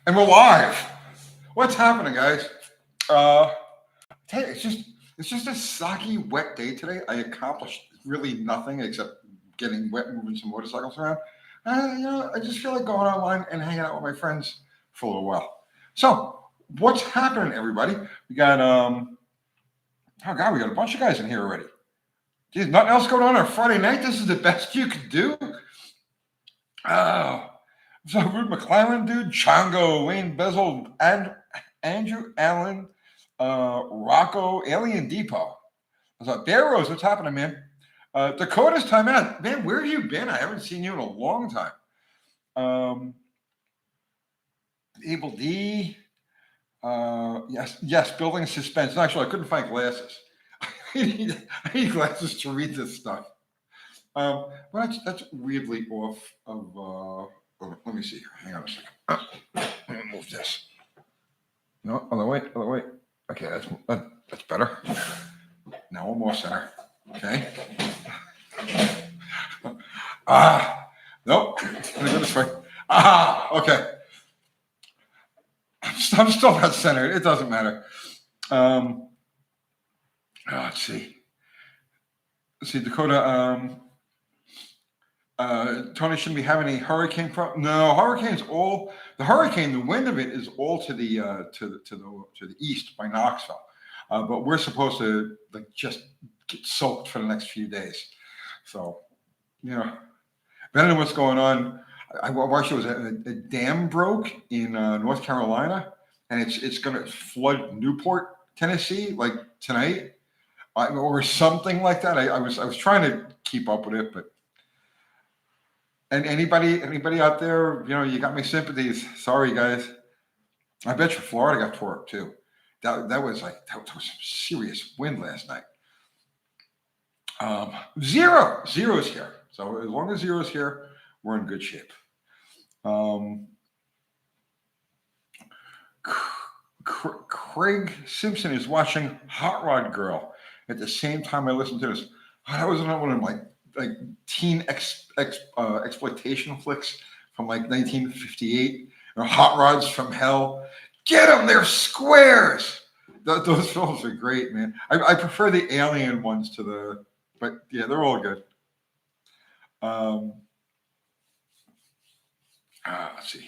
And we're live. What's happening, guys? Hey, it's just a soggy, wet day today. I accomplished really nothing except getting wet, moving some motorcycles around. I just feel like going online and hanging out with my friends for a little while. So, what's happening, everybody? We got oh god, we got a bunch of guys in here already. Geez, nothing else going on Friday night. This is the best you could do. Oh. So Rude McClellan, dude, Chongo, Wayne Bezel, and Andrew Allen, Rocco, Alien Depot. I was like, Bear Rose, what's happening, man? Dakota's time out. Man, where have you been? I haven't seen you in a long time. Able D. Yes, building suspense. No, actually, I couldn't find glasses. I need glasses to read this stuff. But that's weirdly off of. Let me see here. Hang on a second. Let me move this. No, other way. Okay, that's better. Now one more center. Okay. Nope. Let me go this way. Okay. I'm still not centered. It doesn't matter. Let's see. Dakota. Tony shouldn't be having any hurricane problem. No, the wind of it is all to the east by Knoxville, but we're supposed to just get soaked for the next few days. So, better than what's going on. I watched it was a dam broke in North Carolina, and it's going to flood Newport, Tennessee, like tonight, or something like that. I was trying to keep up with it, but. And anybody out there, you got my sympathies. Sorry, guys. I bet you Florida got tore up too. That was some serious wind last night. Zero's here. So as long as zero's here, we're in good shape. Craig Simpson is watching Hot Rod Girl at the same time I listen to this. That was one of my teen exploitation flicks from 1958, or Hot Rods from Hell. Get them, they're squares. Those films are great, man. I prefer the alien ones but yeah, they're all good. Let's see.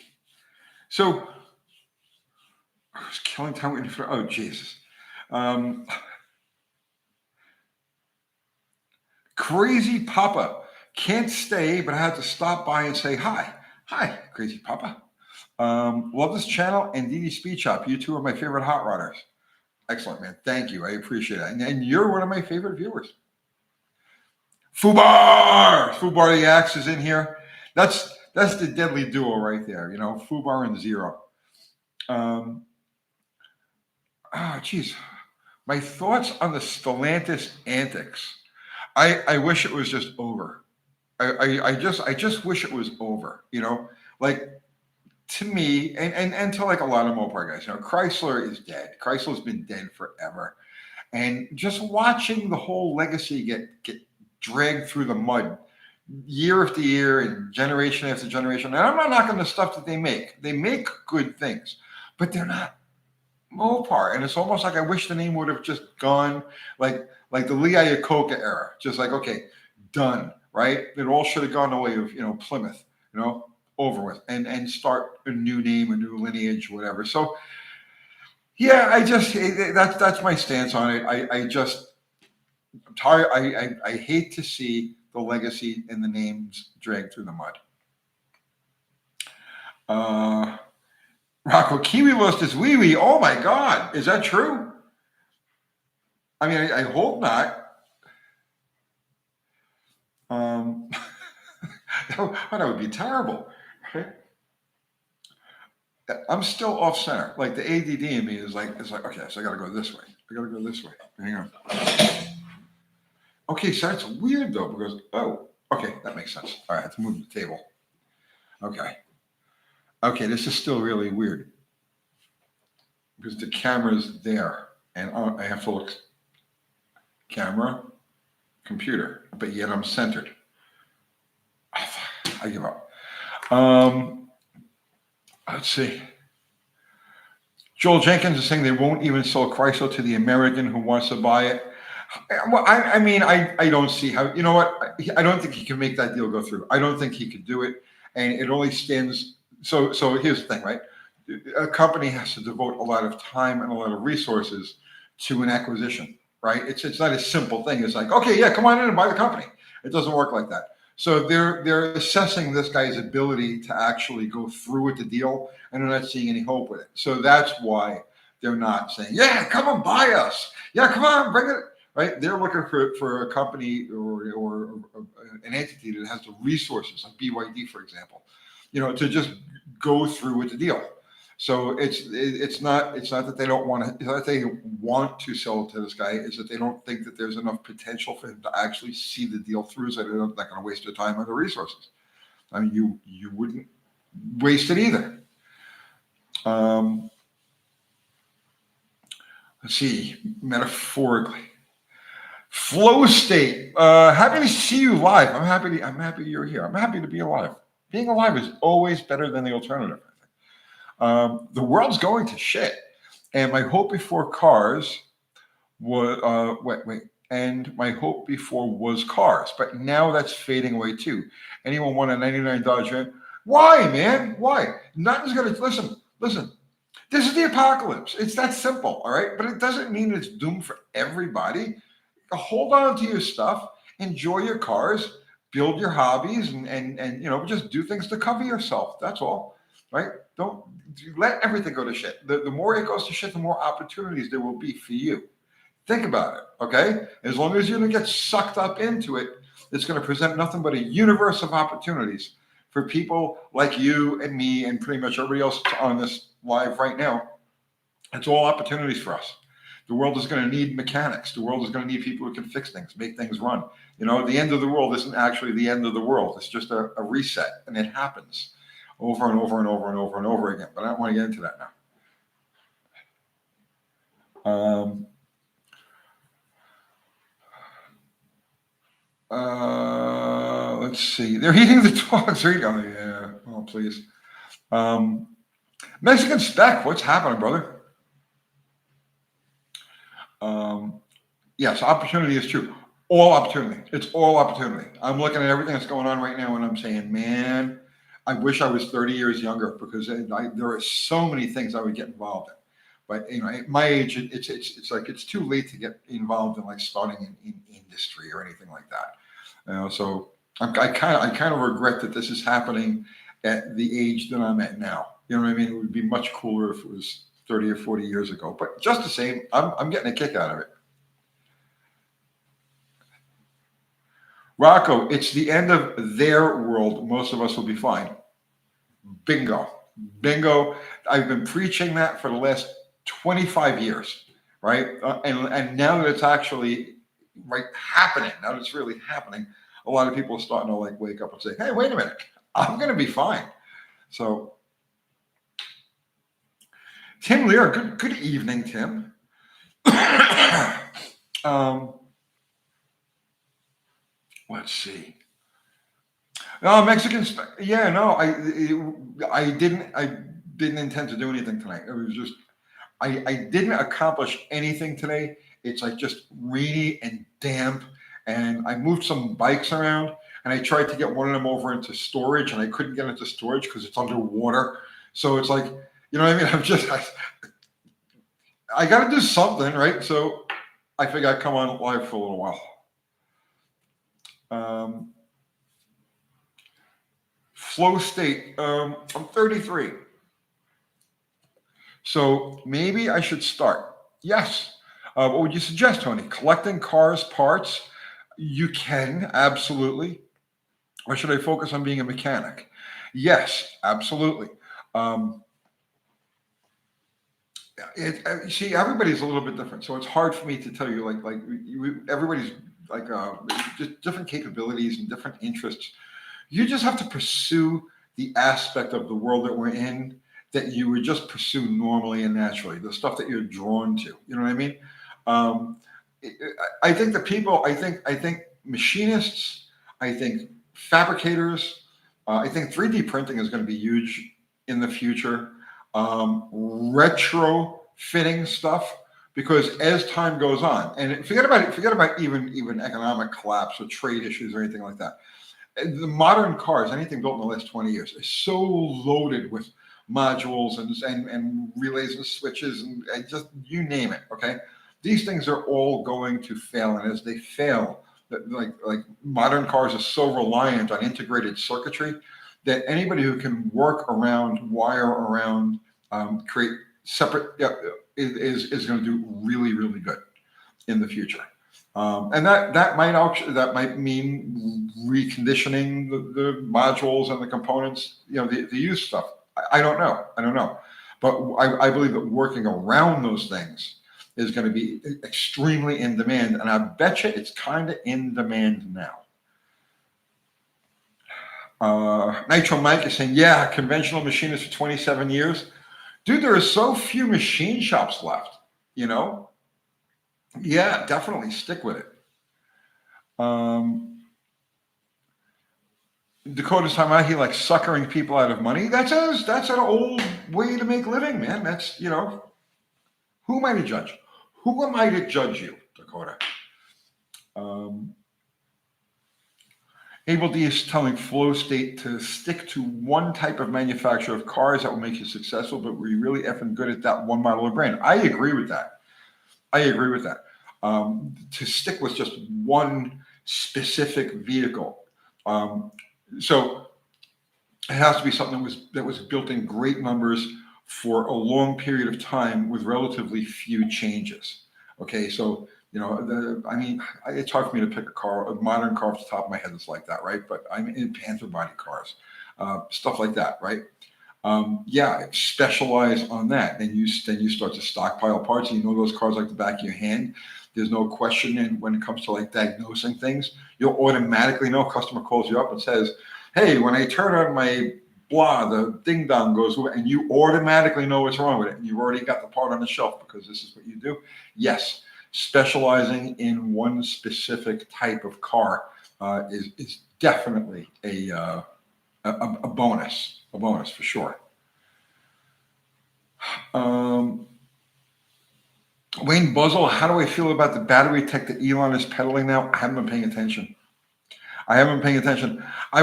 So I was killing time waiting for. Oh Jesus. Crazy Papa can't stay, but I had to stop by and say hi. Hi, Crazy Papa. Love this channel and DD Speed Shop. You two are my favorite hot rodders. Excellent, man. Thank you. I appreciate it. And you're one of my favorite viewers. Fubar the Axe is in here. That's the deadly duo right there. Fubar and Zero. Geez. My thoughts on the Stellantis antics. I wish it was just over. I just wish it was over. To me, and to a lot of Mopar guys, Chrysler is dead. Chrysler's been dead forever, and just watching the whole legacy get dragged through the mud year after year and generation after generation. And I'm not knocking the stuff that they make. They make good things, but they're not Mopar. And it's almost like I wish the name would have just gone like the Lee Iacocca era, just okay, done, right? It all should have gone the way of Plymouth, over with, and start a new name, a new lineage, whatever. So yeah, that's my stance on it. I'm tired. I hate to see the legacy and the names dragged through the mud. Rocco, Kiwi lost his wee-wee. Oh my God, is that true? I mean, I hope not. That would be terrible. Right? I'm still off center. The ADD in me is okay, so I got to go this way. Hang on. Okay, so that's weird though, because, okay, that makes sense. All right, I have to move the table. Okay, this is still really weird because the camera's there and I have to look camera, computer, but yet I'm centered. I give up. Let's see. Joel Jenkins is saying they won't even sell Chrysler to the American who wants to buy it. Well, I mean, I don't see how, you know what? I don't think he can make that deal go through. I don't think he could do it. And it only stands. So here's the thing, right? A company has to devote a lot of time and a lot of resources to an acquisition, right? It's not a simple thing. It's like, okay, yeah, come on in and buy the company. It doesn't work like that. So they're assessing this guy's ability to actually go through with the deal, and they're not seeing any hope with it. So that's why they're not saying, yeah, come on, buy us. Yeah, come on, bring it. Right? They're looking for a company or an entity that has the resources, like BYD, for example, to just go through with the deal. So it's not that they don't want to. It's not that they want to sell it to this guy. It's that they don't think that there's enough potential for him to actually see the deal through. So they're not going to waste their time or their resources. I mean, you wouldn't waste it either. Let's see, metaphorically. Flow state. Happy to see you live. I'm happy you're here. I'm happy to be alive. Being alive is always better than the alternative. The world's going to shit, and my hope before cars was and my hope before was cars, but now that's fading away too. Anyone want a '99 Dodge Ram? Why, man? Why? Nothing's gonna listen. This is the apocalypse. It's that simple, all right? But it doesn't mean it's doomed for everybody. Hold on to your stuff, enjoy your cars, build your hobbies, and just do things to cover yourself. That's all, right? Don't let everything go to shit. The more it goes to shit, the more opportunities there will be for you. Think about it, okay? As long as you don't get sucked up into it, it's going to present nothing but a universe of opportunities for people like you and me and pretty much everybody else on this live right now. It's all opportunities for us. The world is going to need mechanics. The world is going to need people who can fix things, make things run. The end of the world isn't actually the end of the world. It's just a reset, and it happens over and over and over and over and over again. But I don't want to get into that now. Let's see. They're eating the dogs. Oh, yeah. Oh, please. Mexican Spec, what's happening, brother? Yes, opportunity is true. All opportunity. It's all opportunity. I'm looking at everything that's going on right now, and I'm saying, man, I wish I was 30 years younger, because there are so many things I would get involved in. But at my age, it's like it's too late to get involved in like starting in industry or anything like that. So I kind of regret that this is happening at the age that I'm at now. You know what I mean? It would be much cooler if it was 30 or 40 years ago. But just the same, I'm getting a kick out of it. Rocco, it's the end of their world. Most of us will be fine. Bingo. I've been preaching that for the last 25 years, right? And now that it's actually happening, now that it's really happening, a lot of people are starting to like wake up and say, hey, wait a minute, I'm going to be fine. So Tim Lear, good evening, Tim. Let's see. No, Mexicans. Yeah, no, I didn't intend to do anything tonight. It was just I didn't accomplish anything today. It's like just rainy and damp, and I moved some bikes around, and I tried to get one of them over into storage, and I couldn't get into storage because it's underwater. So it's like, you know what I mean? I got to do something, right? So I figured I'd come on live for a little while. Flow state. I'm 33. So maybe I should start. Yes. What would you suggest, Tony? Collecting cars parts? You can, absolutely. Or should I focus on being a mechanic? Yes, absolutely. See, everybody's a little bit different, so it's hard for me to tell you. Everybody's just different capabilities and different interests. You just have to pursue the aspect of the world that we're in that you would just pursue normally and naturally, the stuff that you're drawn to. You know what I mean? I think the people. I think machinists. I think fabricators. I think 3D printing is going to be huge in the future. retrofitting stuff, because as time goes on, and forget about even economic collapse or trade issues or anything like that. The modern cars, anything built in the last 20 years, is so loaded with modules and relays and switches and just you name it. Okay, these things are all going to fail, and as they fail, like modern cars are so reliant on integrated circuitry that anybody who can work around, wire around, create separate, is going to do really good in the future. And that might mean reconditioning the modules and the components, the used stuff. I don't know. But I believe that working around those things is going to be extremely in demand, and I bet you it's kind of in demand now. Nitro Mike is saying, yeah, conventional machinist for 27 years. Dude, there are so few machine shops left, Yeah, definitely stick with it. Dakota's talking about he likes suckering people out of money. That's an old way to make living, man. That's, who am I to judge? Who am I to judge you, Dakota? Abel D is telling Flow State to stick to one type of manufacturer of cars that will make you successful, but we're really effing good at that one model or brand. I agree with that. To stick with just one specific vehicle. So it has to be something that was built in great numbers for a long period of time with relatively few changes. Okay, so it's hard for me to pick a modern car off the top of my head that's like that, right? But I'm in Panther body cars, stuff like that, right? Specialize on that. Then you start to stockpile parts, and those cars like the back of your hand. There's no question, and when it comes to like diagnosing things, you'll automatically know. Customer calls you up and says, "Hey, when I turn on my blah, the ding dong goes away," and you automatically know what's wrong with it, and you've already got the part on the shelf because this is what you do. Yes, specializing in one specific type of car is definitely a bonus for sure. Wayne Buzzle, how do I feel about the battery tech that Elon is peddling now? I haven't been paying attention. I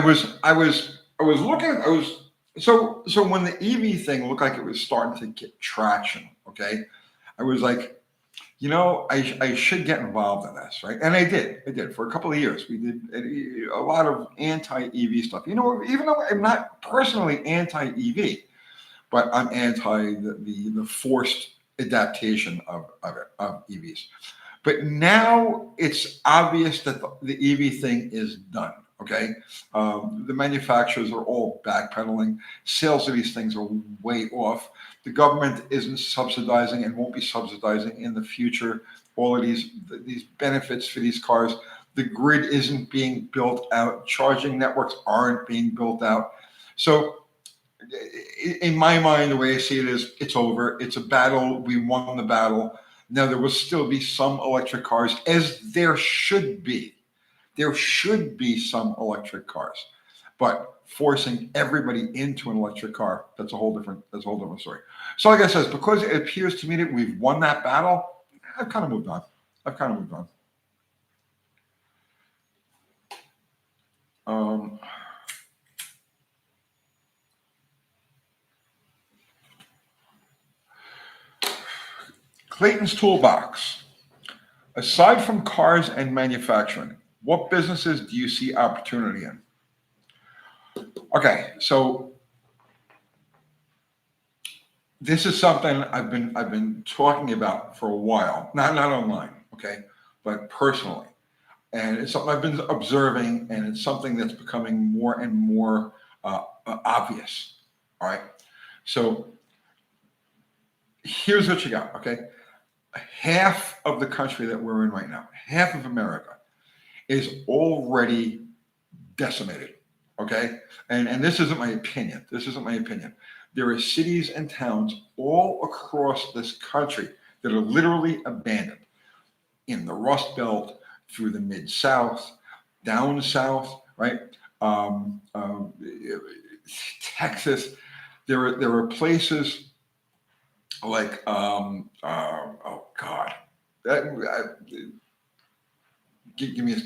was looking. So when the EV thing looked like it was starting to get traction, okay, I was like, I should get involved in this, right? And I did for a couple of years. We did a lot of anti-EV stuff. Even though I'm not personally anti-EV, but I'm anti the forced adaptation of EVs. But now it's obvious that the EV thing is done. Okay, the manufacturers are all backpedaling. Sales of these things are way off. The government isn't subsidizing and won't be subsidizing in the future all of these benefits for these cars. The grid isn't being built out. Charging networks aren't being built out. So in my mind, the way I see it is, it's over. It's a battle. We won the battle. Now, there will still be some electric cars, as there should be. There should be some electric cars, but forcing everybody into an electric car, that's a whole different story. So like I said, because it appears to me that we've won that battle, I've kind of moved on. Clayton's Toolbox. Aside from cars and manufacturing, what businesses do you see opportunity in? Okay, so this is something I've been talking about for a while, not online, okay, but personally, and it's something I've been observing, and it's something that's becoming more and more obvious. All right, so here's what you got. Okay, half of the country that we're in right now, half of America, is already decimated. Okay, and this isn't my opinion. There are cities and towns all across this country that are literally abandoned. In the Rust Belt, through the Mid-South, down south, right? Texas. There are places like oh God, that, give me a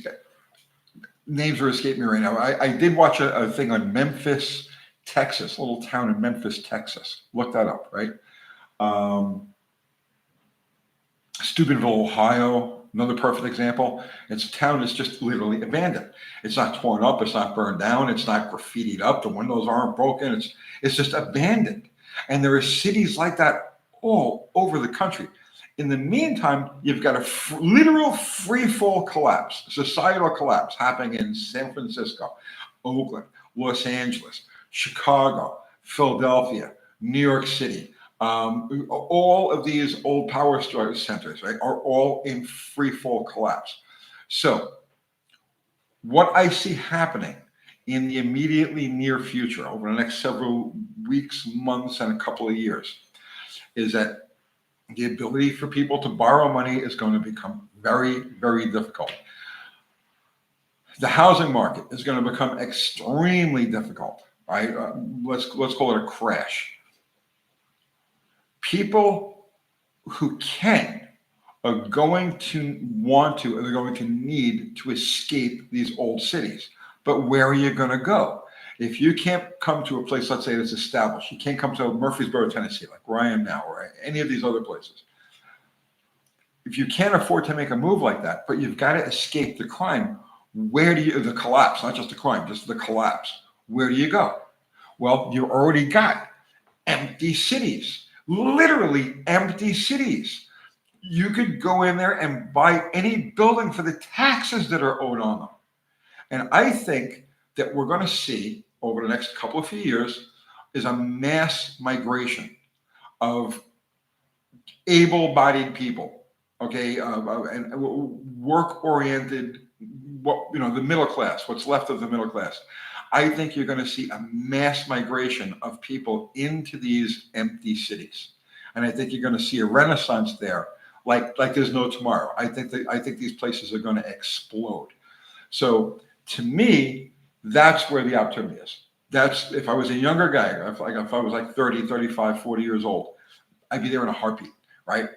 names are escaping me right now. I did watch a thing on Memphis, Texas, a little town in Memphis, Texas. Look that up, right? Um, Steubenville, Ohio, another perfect example. It's a town that's just literally abandoned. It's not torn up. It's not burned down. It's not graffitied up. The windows aren't broken. It's just abandoned. And there are cities like that all over the country. In the meantime, you've got a literal free fall collapse, societal collapse happening in San Francisco, Oakland, Los Angeles, Chicago, Philadelphia, New York City. All of these old power storage centers, right, are all in free fall collapse. So, what I see happening in the immediately near future, over the next several weeks, months, and a couple of years, is that the ability for people to borrow money is going to become very, very difficult. The housing market is going to become extremely difficult. Right? Let's call it a crash. People who can are going to want to, or they're going to need to escape these old cities. But where are you going to go? If you can't come to a place, let's say that's established, you can't come to Murfreesboro, Tennessee, like where I am now, or any of these other places. If you can't afford to make a move like that, but you've got to escape the crime, where do you, the collapse, not just the crime, just the collapse, where do you go? Well, you already got empty cities, literally empty cities. You could go in there and buy any building for the taxes that are owed on them. And I think that we're going to see over the next couple of few years is a mass migration of able-bodied people, okay, and work-oriented, the middle class, what's left of the middle class. I think you're going to see a mass migration of people into these empty cities, and I think you're going to see a renaissance there, like there's no tomorrow. I think these places are going to explode. So to me, that's where the opportunity is. That's if I was a younger guy, if I was like 30, 35, 40 years old, I'd be there in a heartbeat, right?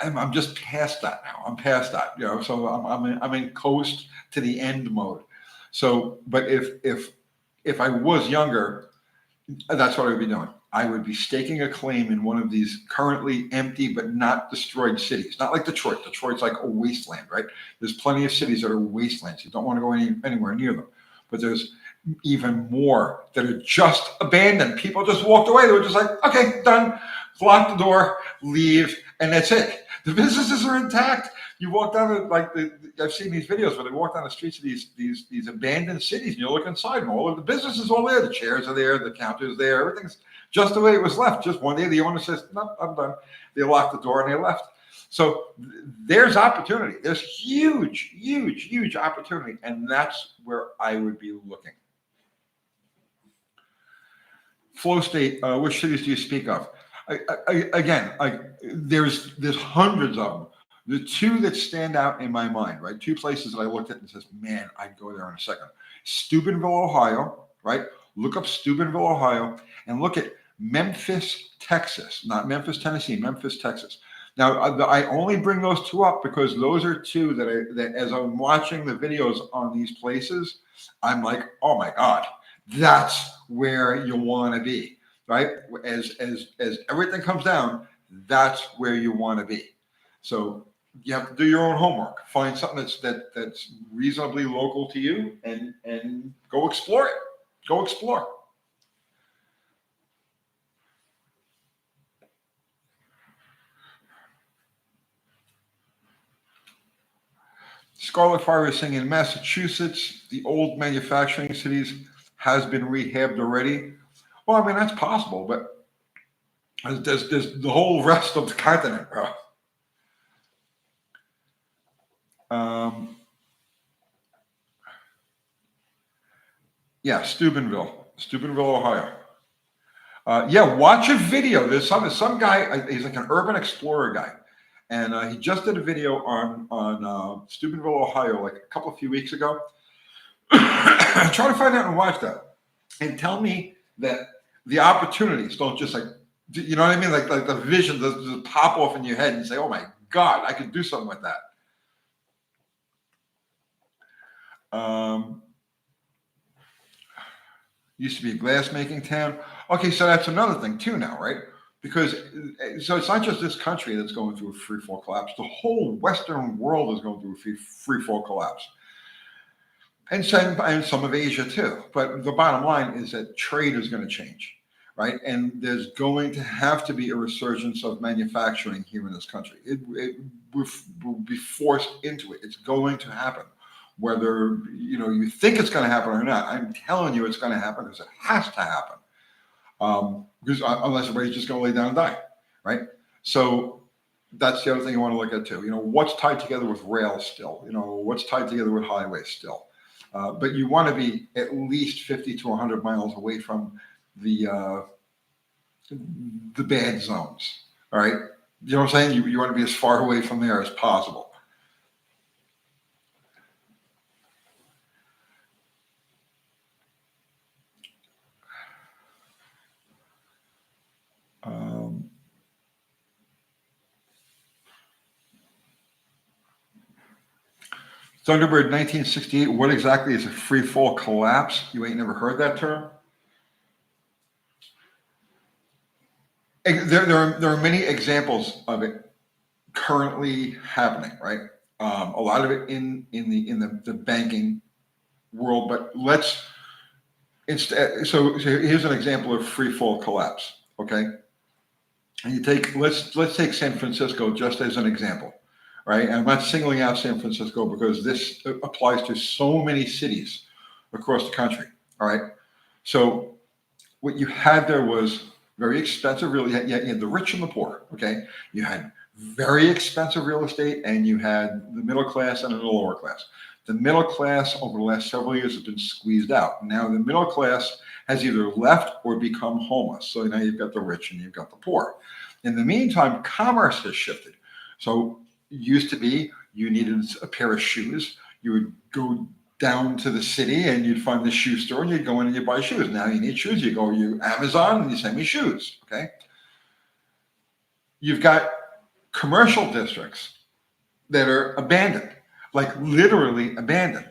I'm just past that now. I'm past that, So I'm in coast to the end mode. So, but if I was younger, that's what I would be doing. I would be staking a claim in one of these currently empty but not destroyed cities. Not like Detroit. Detroit's like a wasteland, right? There's plenty of cities that are wastelands. You don't want to go anywhere near them. But there's even more that are just abandoned. People just walked away. They were just like, okay, done. Lock the door, leave, and that's it. The businesses are intact. You walk down I've seen these videos where they walk down the streets of these abandoned cities, and you look inside, and all of the businesses are all there. The chairs are there, the counters there, everything's just the way it was left. Just one day, the owner says, "No, I'm done." They locked the door and they left. So there's opportunity. There's huge, huge, huge opportunity, and that's where I would be looking. Flow state. Which cities do you speak of? There's hundreds of them. The two that stand out in my mind, right? Two places that I looked at and says, man, I'd go there in a second. Steubenville, Ohio, right? Look up Steubenville, Ohio, and look at Memphis, Texas, not Memphis, Tennessee, Memphis, Texas. Now, I only bring those two up because those are two that as I'm watching the videos on these places, I'm like, oh my God, that's where you want to be. Right? As everything comes down, that's where you want to be. So you have to do your own homework. Find something that's reasonably local to you, and go explore it. Go explore. Scarlet Fire is saying in Massachusetts, the old manufacturing cities has been rehabbed already. Well, I mean that's possible, but there's the whole rest of the continent, bro. Yeah, Steubenville, Ohio. Yeah, watch a video. There's some guy. He's like an urban explorer guy, and he just did a video on Steubenville, Ohio, like a few weeks ago. Try to find out and watch that, and tell me that the opportunities don't just like You know what I mean? Like the vision does pop off in your head and say, "Oh my God, I could do something with that." Used to be a glass making town. Okay, so that's another thing too now, right? Because so it's not just this country that's going through a free fall collapse. The whole Western world is going through a free fall collapse, and some of Asia too. But the bottom line is that trade is going to change, right? And there's going to have to be a resurgence of manufacturing here in this country. It will be forced into it. It's going to happen, whether you think it's going to happen or not. I'm telling you, it's going to happen because it has to happen. Because unless everybody's just going to lay down and die, right? So that's the other thing you want to look at too. What's tied together with rail still? What's tied together with highways still? But you want to be at least 50 to 100 miles away from the bad zones. All right, you know what I'm saying? You want to be as far away from there as possible. Thunderbird 1968. What exactly is a free fall collapse? You ain't never heard that term? There are many examples of it currently happening, right? A lot of it in the banking world, but so here's an example of free fall collapse. Okay, and let's take San Francisco just as an example, right? And I'm not singling out San Francisco because this applies to so many cities across the country. All right, so what you had there was very expensive real. You had the rich and the poor. Okay, you had very expensive real estate, and you had the middle class and the lower class. The middle class over the last several years has been squeezed out. Now the middle class has either left or become homeless. So now you've got the rich and you've got the poor. In the meantime, commerce has shifted. So it used to be you needed a pair of shoes. You would go down to the city and you'd find the shoe store and you'd go in and you buy shoes. Now you need shoes. You go Amazon and you send me shoes. Okay. You've got commercial districts that are abandoned, like literally abandoned.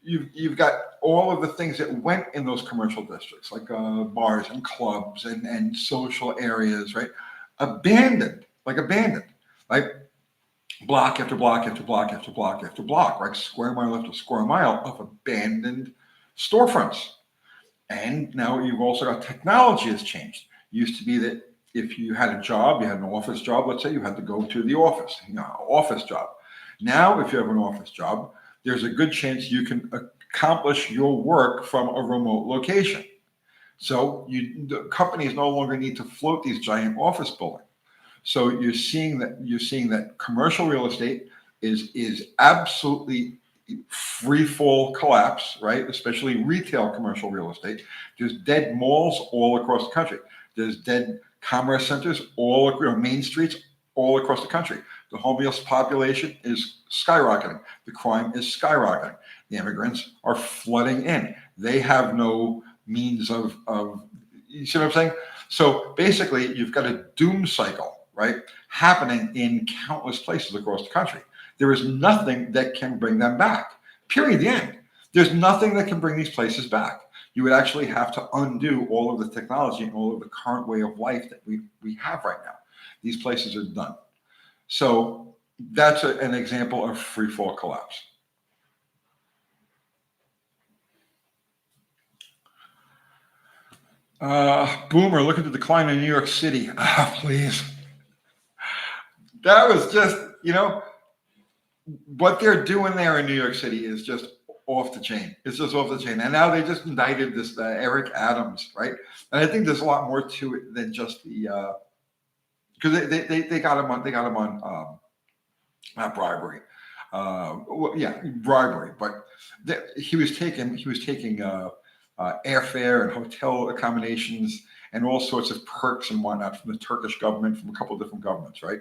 You've got all of the things that went in those commercial districts, like bars and clubs and social areas, right? Abandoned, like block after block after block after block after block, right? Square mile after square mile of abandoned storefronts. And now you've also got technology has changed. Used to be that if you had a job, you had an office job, let's say you had to go to the office, office job. Now, if you have an office job, there's a good chance you can accomplish your work from a remote location. So the companies no longer need to float these giant office buildings. So you're seeing that commercial real estate is absolutely free fall collapse, right? Especially retail commercial real estate. There's dead malls all across the country. There's dead commerce centers main streets all across the country. The homeless population is skyrocketing. The crime is skyrocketing. The immigrants are flooding in. They have no means of you see what I'm saying? So basically, you've got a doom cycle, right, happening in countless places across the country. There is nothing that can bring them back. Period. The end. There's nothing that can bring these places back. You would actually have to undo all of the technology and all of the current way of life that we have right now. These places are done. So that's an example of free fall collapse. Boomer, look at the decline in New York City. Please. That was just, what they're doing there in New York City is just off the chain. It's just off the chain. And now they just indicted this Eric Adams, right? And I think there's a lot more to it than just the because they got him on not bribery. Bribery, but he was taking airfare and hotel accommodations and all sorts of perks and whatnot from the Turkish government, from a couple of different governments, right?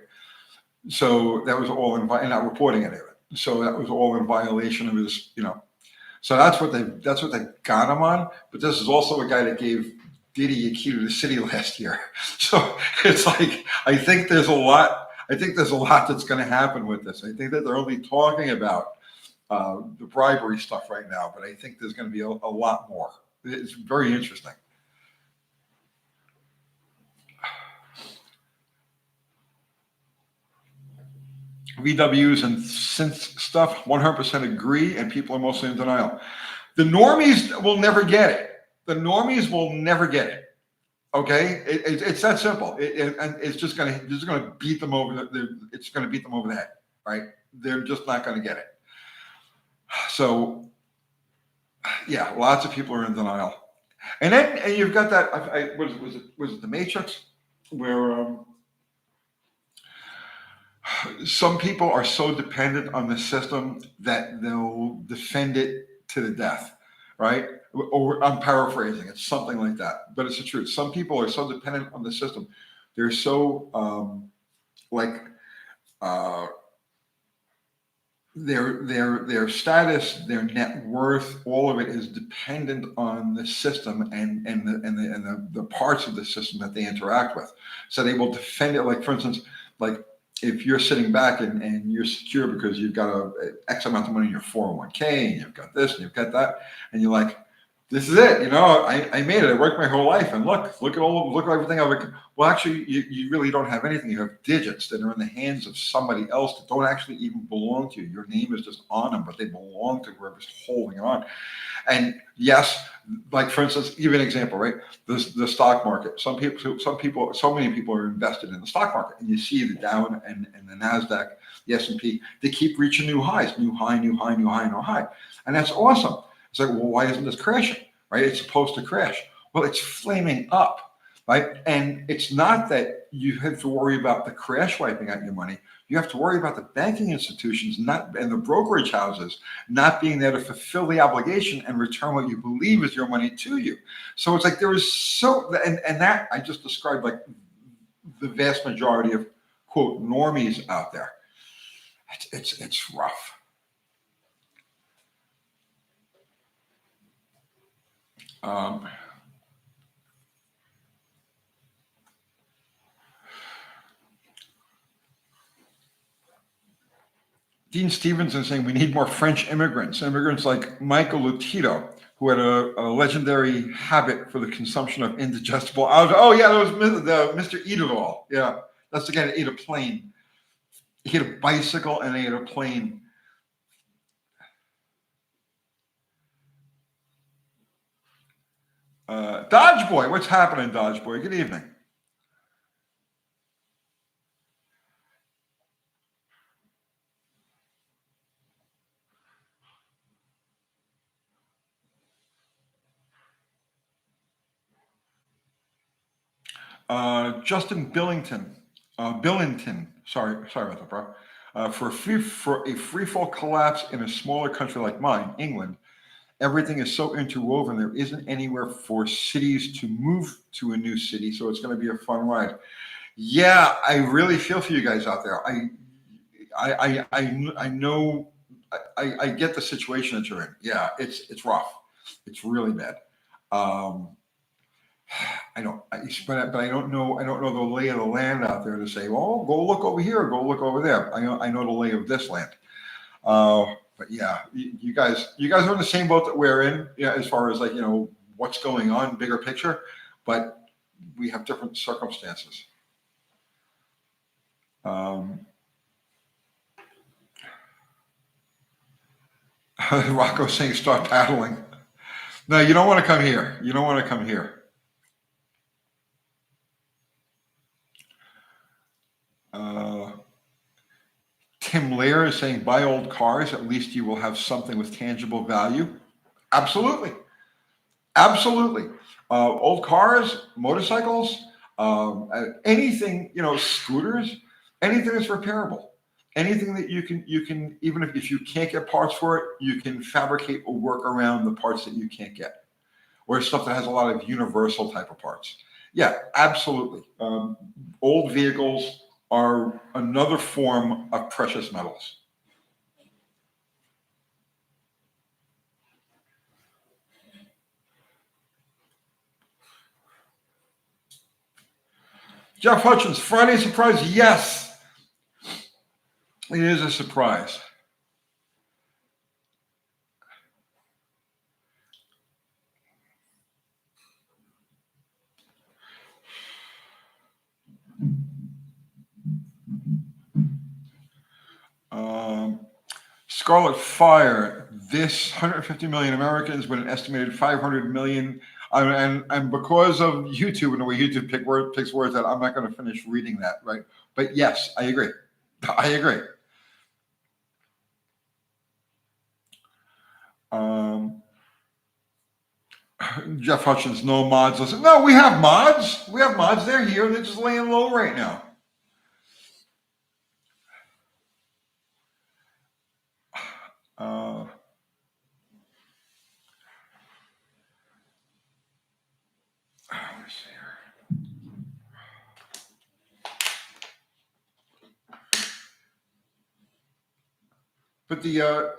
So that was all and not reporting any of it. So that was all in violation of his, So that's what they got him on. But this is also a guy that gave Diddy a key to the city last year. So it's like, I think there's a lot that's going to happen with this. I think that they're only talking about the bribery stuff right now, but I think there's going to be a lot more. It's very interesting. VWs and synth stuff, 100% agree, and people are mostly in denial. The normies will never get it. The normies will never get it. Okay, it's that simple. And it's just going to beat them over. It's going to beat them over the head, right? They're just not going to get it. So, yeah, lots of people are in denial. And then you've got that. Was it the Matrix, where some people are so dependent on the system that they'll defend it to the death, right? Or I'm paraphrasing, it's something like that, but it's the truth. Some people are so dependent on the system, they're so their status, their net worth, all of it is dependent on the system and the parts of the system that they interact with. So they will defend it. Like, for instance, like if you're sitting back and you're secure because you've got a X amount of money in your 401k and you've got this and you've got that, and you're like, this is it, I made it. I worked my whole life, and look at everything I've. Well, actually, you really don't have anything. You have digits that are in the hands of somebody else that don't actually even belong to you. Your name is just on them, but they belong to whoever's holding on. And yes, like for instance, give an example, right? The stock market. So many people are invested in the stock market, and you see the Dow and the Nasdaq, the S&P. They keep reaching new highs, new high, and that's awesome. It's like, well, why isn't this crashing, right? It's supposed to crash. Well, it's flaming up, right? And it's not that you have to worry about the crash wiping out your money. You have to worry about the banking institutions and the brokerage houses not being there to fulfill the obligation and return what you believe is your money to you. So it's like there is and that I just described like the vast majority of quote normies out there. It's rough. Dean Stevenson saying we need more French immigrants like Michael Lutito, who had a legendary habit for the consumption of indigestible alcohol. Oh yeah, that was Mr. Eat It All. Yeah, that's the guy that ate a plane. He had a bicycle and he ate a plane. Dodge Boy, what's happening, Dodge Boy? Good evening. Justin Billington, sorry about that, bro. For a free fall collapse in a smaller country like mine, England, everything is so interwoven. There isn't anywhere for cities to move to a new city, so it's going to be a fun ride. Yeah, I really feel for you guys out there. I know. I get the situation that you're in. Yeah, it's rough. It's really bad. But I don't know. I don't know the lay of the land out there to say, well, go look over here, go look over there. I know the lay of this land. But yeah, you guys are in the same boat that we're in. Yeah, as far as like what's going on, bigger picture, but we have different circumstances. Rocco saying start paddling. No, you don't want to come here. You don't want to come here. Tim Lear is saying buy old cars. At least you will have something with tangible value. Absolutely. Old cars, motorcycles, anything, scooters, anything that's repairable. Anything that you can even if you can't get parts for it, you can fabricate or work around the parts that you can't get. Or stuff that has a lot of universal type of parts. Yeah, absolutely. Old vehicles are another form of precious metals. Jeff Hutchins, Friday surprise. Yes, it is a surprise. Um, Scarlet Fire, this 150 million Americans with an estimated 500 million. And because of YouTube and the way YouTube picks words that I'm not going to finish reading that, right? But yes, I agree. I agree. Um, Jeff Hutchins, no mods. Listen, no, we have mods. We have mods. They're here. They're just laying low right now. Uh, let me see here. But the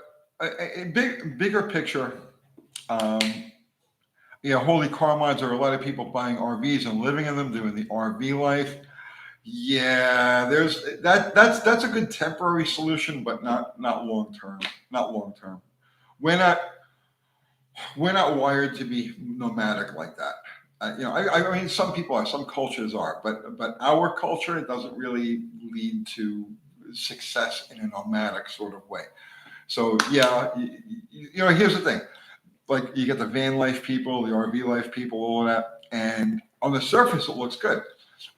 bigger picture, um, holy car mods are a lot of people buying RVs and living in them, doing the RV life. Yeah, there's that's a good temporary solution, but not long term. Not long term. We're not we're not wired to be nomadic like that. I mean, some people are, some cultures are, but our culture, it doesn't really lead to success in a nomadic sort of way. So yeah, here's the thing: like you get the van life people, the RV life people, all of that, and on the surface it looks good,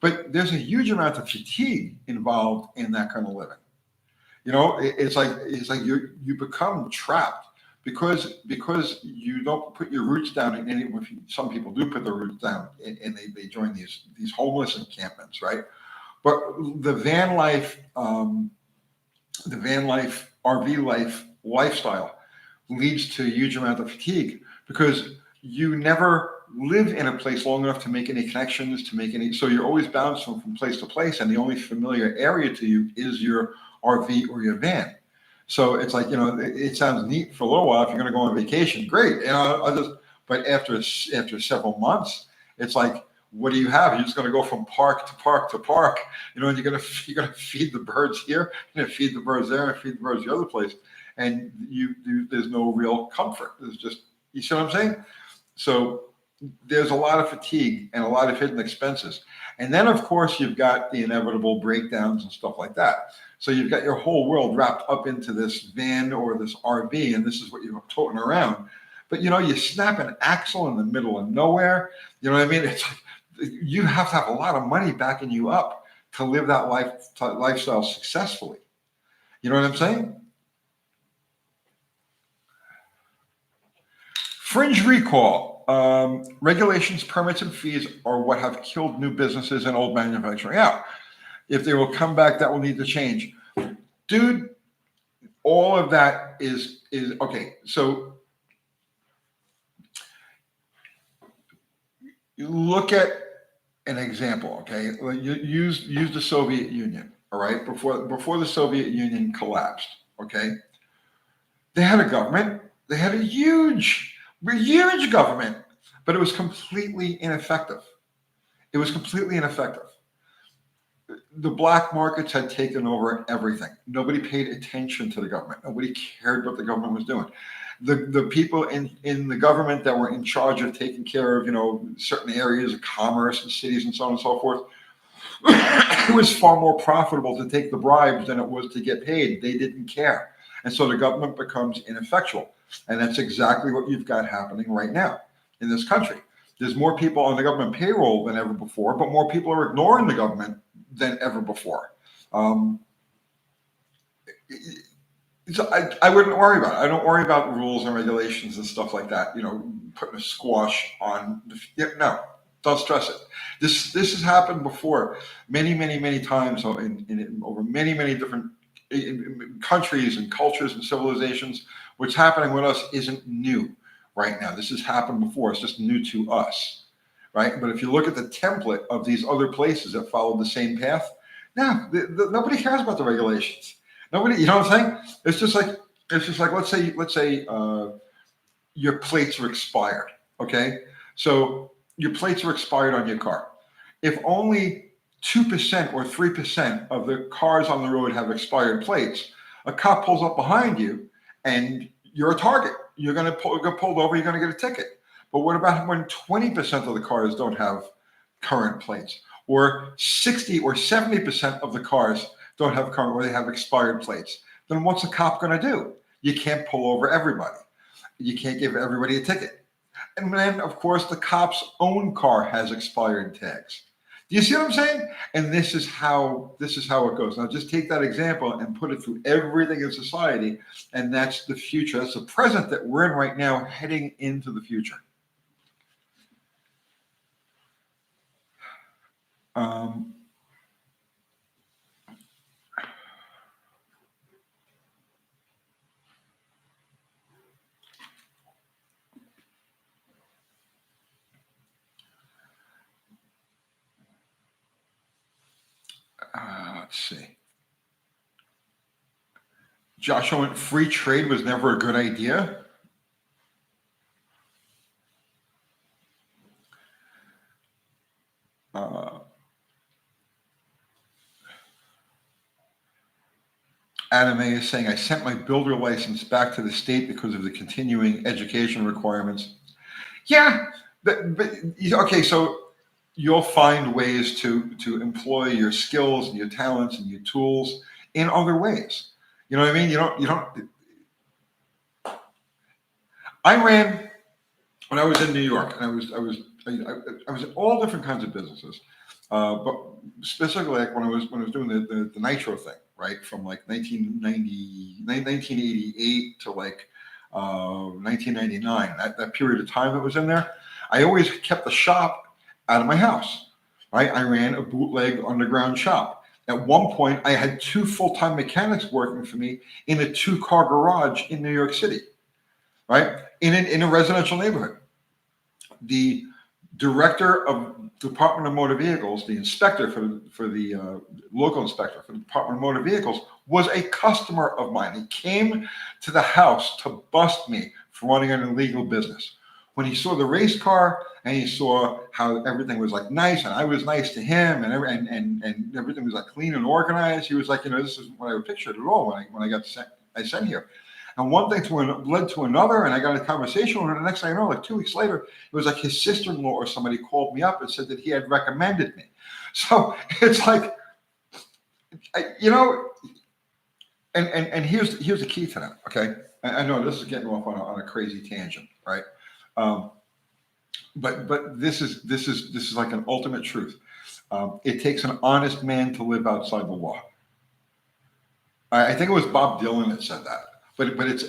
but there's a huge amount of fatigue involved in that kind of living. It's like you become trapped because you don't put your roots down in any. Some people do put their roots down and they join these homeless encampments, right? But the van life, RV life lifestyle leads to a huge amount of fatigue because you never live in a place long enough to make any connections, so you're always bouncing from place to place, and the only familiar area to you is your RV or your van. So it's like, it sounds neat for a little while. If you're going to go on vacation, great. But after several months, it's like, what do you have? You're just going to go from park to park to park, and you're going to feed the birds here, you're going to feed the birds there, and feed the birds the other place, and there's no real comfort. There's just, you see what I'm saying? So there's a lot of fatigue and a lot of hidden expenses. And then, of course, you've got the inevitable breakdowns and stuff like that. So you've got your whole world wrapped up into this van or this RV, and this is what you're toting around. But, you snap an axle in the middle of nowhere. You know what I mean? It's like you have to have a lot of money backing you up to live that lifestyle successfully. You know what I'm saying? Fringe recall. Regulations, permits, and fees are what have killed new businesses and old manufacturing out. If they will come back, that will need to change. Dude, all of that is okay. So you look at an example, okay? You use the Soviet Union, all right? Before the Soviet Union collapsed, okay? They had a government. They had a huge government, but it was completely ineffective. It was completely ineffective. The black markets had taken over everything. Nobody paid attention to the government. Nobody cared what the government was doing. The people in the government that were in charge of taking care of, certain areas of commerce and cities and so on and so forth, it was far more profitable to take the bribes than it was to get paid. They didn't care. And so the government becomes ineffectual. And that's exactly what you've got happening right now in this country. There's more people on the government payroll than ever before, but more people are ignoring the government than ever before. So I wouldn't worry about it. I don't worry about rules and regulations and stuff like that. Putting a squash on. No, don't stress it. This has happened before, many, many, many times over many, many different countries and cultures and civilizations. What's happening with us isn't new right now. This has happened before. It's just new to us, right? But if you look at the template of these other places that followed the same path, nobody cares about the regulations. Nobody, you know what I'm saying? It's just like let's say your plates are expired. Okay, so your plates are expired on your car. If only 2% or 3% of the cars on the road have expired plates, a cop pulls up behind you and you're a target. You're going to get pulled over, you're going to get a ticket. But what about when 20% of the cars don't have current plates, or 60 or 70% of the cars don't have current, or they have expired plates? Then what's a cop going to do? You can't pull over everybody. You can't give everybody a ticket. And then, of course, the cop's own car has expired tags. Do you see what I'm saying? And this is how it goes. Now, just take that example and put it through everything in society, and that's the future. That's the present that we're in right now, heading into the future. Let's see. Joshua went, free trade was never a good idea. Anime is saying, I sent my builder license back to the state because of the continuing education requirements. Yeah, but okay, so you'll find ways to employ your skills and your talents and your tools in other ways. You know what I mean? You don't. I ran when I was in New York, and I was in all different kinds of businesses, but specifically like when I was doing the Nitro thing, right, from like 1988 to like 1999. That period of time that was in there, I always kept the shop out of my house, right? I ran a bootleg underground shop. At one point, I had 2 full-time mechanics working for me in a 2-car garage in New York City, right? In a residential neighborhood. The director of Department of Motor Vehicles, the inspector for the local inspector for the Department of Motor Vehicles, was a customer of mine. He came to the house to bust me for running an illegal business. When he saw the race car and he saw how everything was like nice and I was nice to him and everything was like clean and organized, he was like, this is what I would picture at all when I got sent here. And one thing led to another, and I got a conversation with her. The next thing I know, like 2 weeks later, it was like his sister-in-law or somebody called me up and said that he had recommended me. So it's like, and here's the key to that. Okay, I know this is getting off on a crazy tangent, right? But this is like an ultimate truth. It takes an honest man to live outside the law. I think it was Bob Dylan that said that. But it's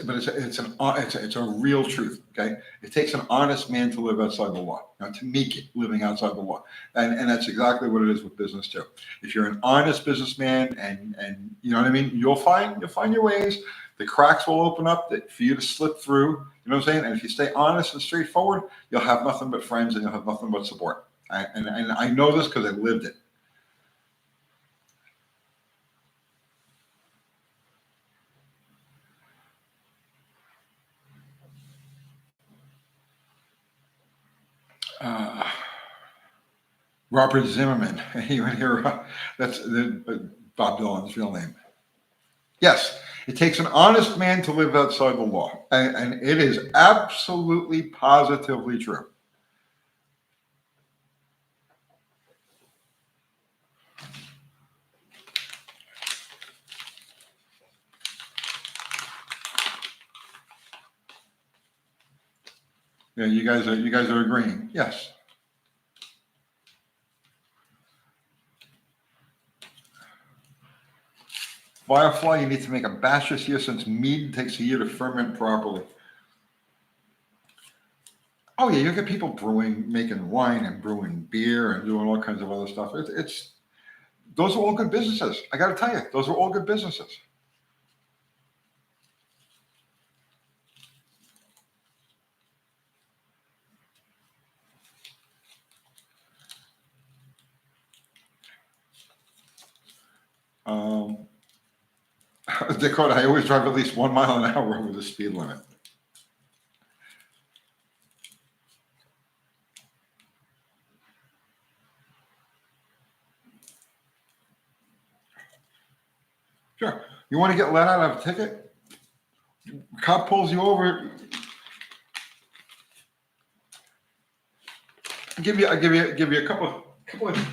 a real truth. Okay, it takes an honest man to live outside the law. Now, to make it living outside the law, and that's exactly what it is with business too. If you're an honest businessman, and you know what I mean, you'll find your ways. The cracks will open up for you to slip through. You know what I'm saying? And if you stay honest and straightforward, you'll have nothing but friends and you'll have nothing but support. And I know this because I lived it. Robert Zimmerman. You want to hear? That's Bob Dylan's real name. Yes, it takes an honest man to live outside the law, and it is absolutely positively true. Yeah, you guys are agreeing. Yes. Firefly, you need to make a batch this year since mead takes a year to ferment properly. Oh yeah, you get people making wine and brewing beer and doing all kinds of other stuff. Those are all good businesses. I got to tell you, those are all good businesses. Dakota, I always drive at least 1 mile an hour over the speed limit. Sure. You want to get let out of a ticket? Cop pulls you over. I'll give you a couple of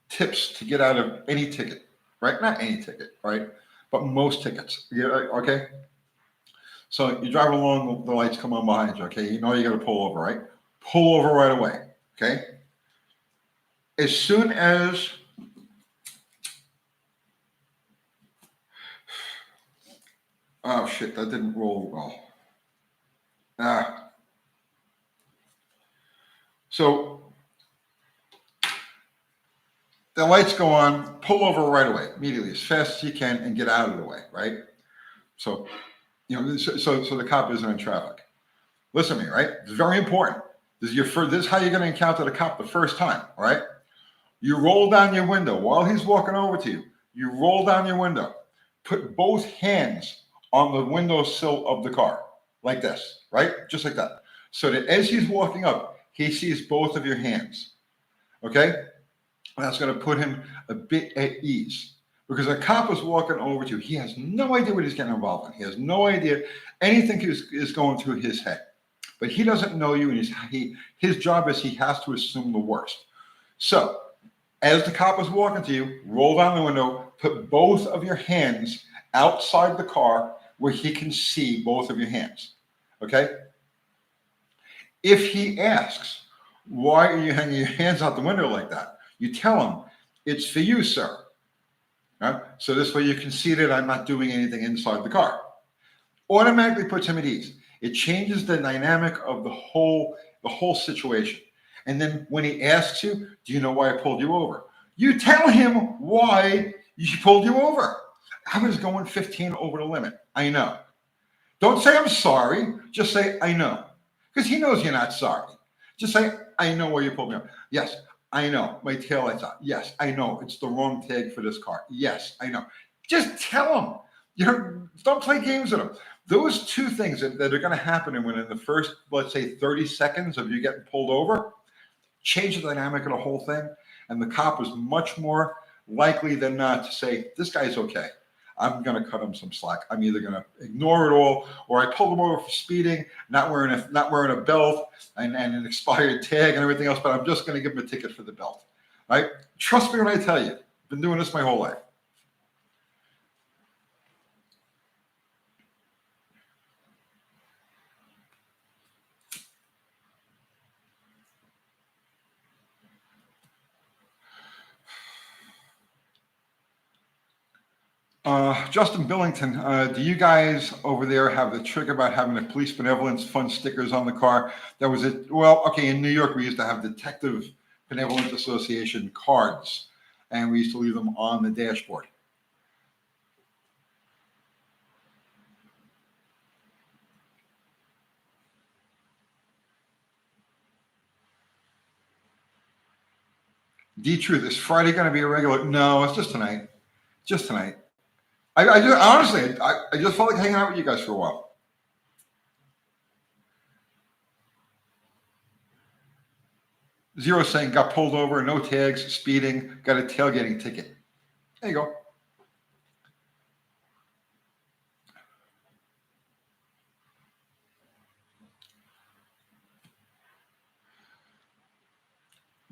tips to get out of any ticket, right? Not any ticket, right? But most tickets. Yeah, okay. So you drive along, the lights come on behind you. Okay, you know you got to pull over, right? Pull over right away. Okay. As soon as oh shit, that didn't roll well. So the lights go on, pull over right away, immediately, as fast as you can, and get out of the way, right? So, so the cop isn't in traffic. Listen to me, right? It's very important. This is how you're going to encounter the cop the first time, all right? You roll down your window while he's walking over to you. You roll down your window, put both hands on the windowsill of the car, like this, right? Just like that. So that as he's walking up, he sees both of your hands, okay? That's going to put him a bit at ease because a cop is walking over to you. He has no idea what he's getting involved in. He has no idea anything is going through his head. But he doesn't know you, and his job is he has to assume the worst. So as the cop is walking to you, roll down the window, put both of your hands outside the car where he can see both of your hands, okay? If he asks, why are you hanging your hands out the window like that? You tell him, it's for you, sir. Right? So this way you can see that I'm not doing anything inside the car. Automatically puts him at ease. It changes the dynamic of the whole situation. And then when he asks you, do you know why I pulled you over? You tell him why he pulled you over. I was going 15 over the limit. I know. Don't say I'm sorry. Just say I know. Because he knows you're not sorry. Just say, I know why you pulled me over. Yes, I know. My taillight's out. Yes, I know. It's the wrong tag for this car. Yes, I know. Just tell him. Don't play games with him. Those two things that are going to happen within the first, let's say, 30 seconds of you getting pulled over, change the dynamic of the whole thing. And the cop is much more likely than not to say, this guy's okay. I'm going to cut him some slack. I'm either going to ignore it all, or I pulled him over for speeding, not wearing a belt, and an expired tag and everything else. But I'm just going to give him a ticket for the belt. Right? Trust me when I tell you. I've been doing this my whole life. Justin Billington, do you guys over there have the trick about having the police benevolence fund stickers on the car? That was it. Well, okay, in New York, we used to have Detective Benevolence Association cards, and we used to leave them on the dashboard. D-Truth, is Friday going to be a regular? No, it's just tonight. Just tonight. I just, honestly, I just felt like hanging out with you guys for a while. Zero saying got pulled over, no tags, speeding, got a tailgating ticket. There you go.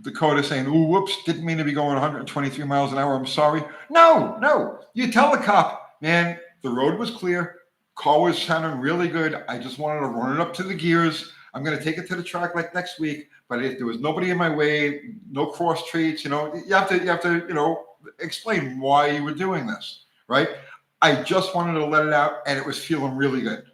Dakota saying, ooh, whoops, didn't mean to be going 123 miles an hour. I'm sorry. No. You tell the cop, man, the road was clear. Car was sounding really good. I just wanted to run it up to the gears. I'm going to take it to the track like next week. But if there was nobody in my way, no cross streets, you have to, explain why you were doing this, right? I just wanted to let it out, and it was feeling really good.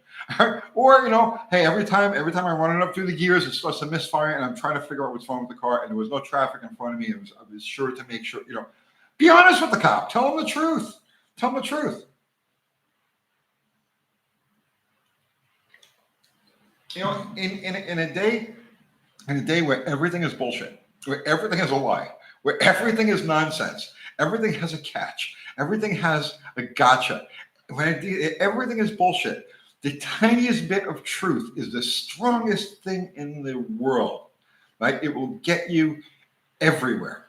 Or, hey, every time I run it up through the gears, it starts to misfire, and I'm trying to figure out what's wrong with the car, and there was no traffic in front of me. I was sure to make sure, be honest with the cop. Tell him the truth. Tell him the truth. In a day where everything is bullshit, where everything is a lie, where everything is nonsense, everything has a catch, everything has a gotcha, when everything is bullshit, the tiniest bit of truth is the strongest thing in the world, right? It will get you everywhere.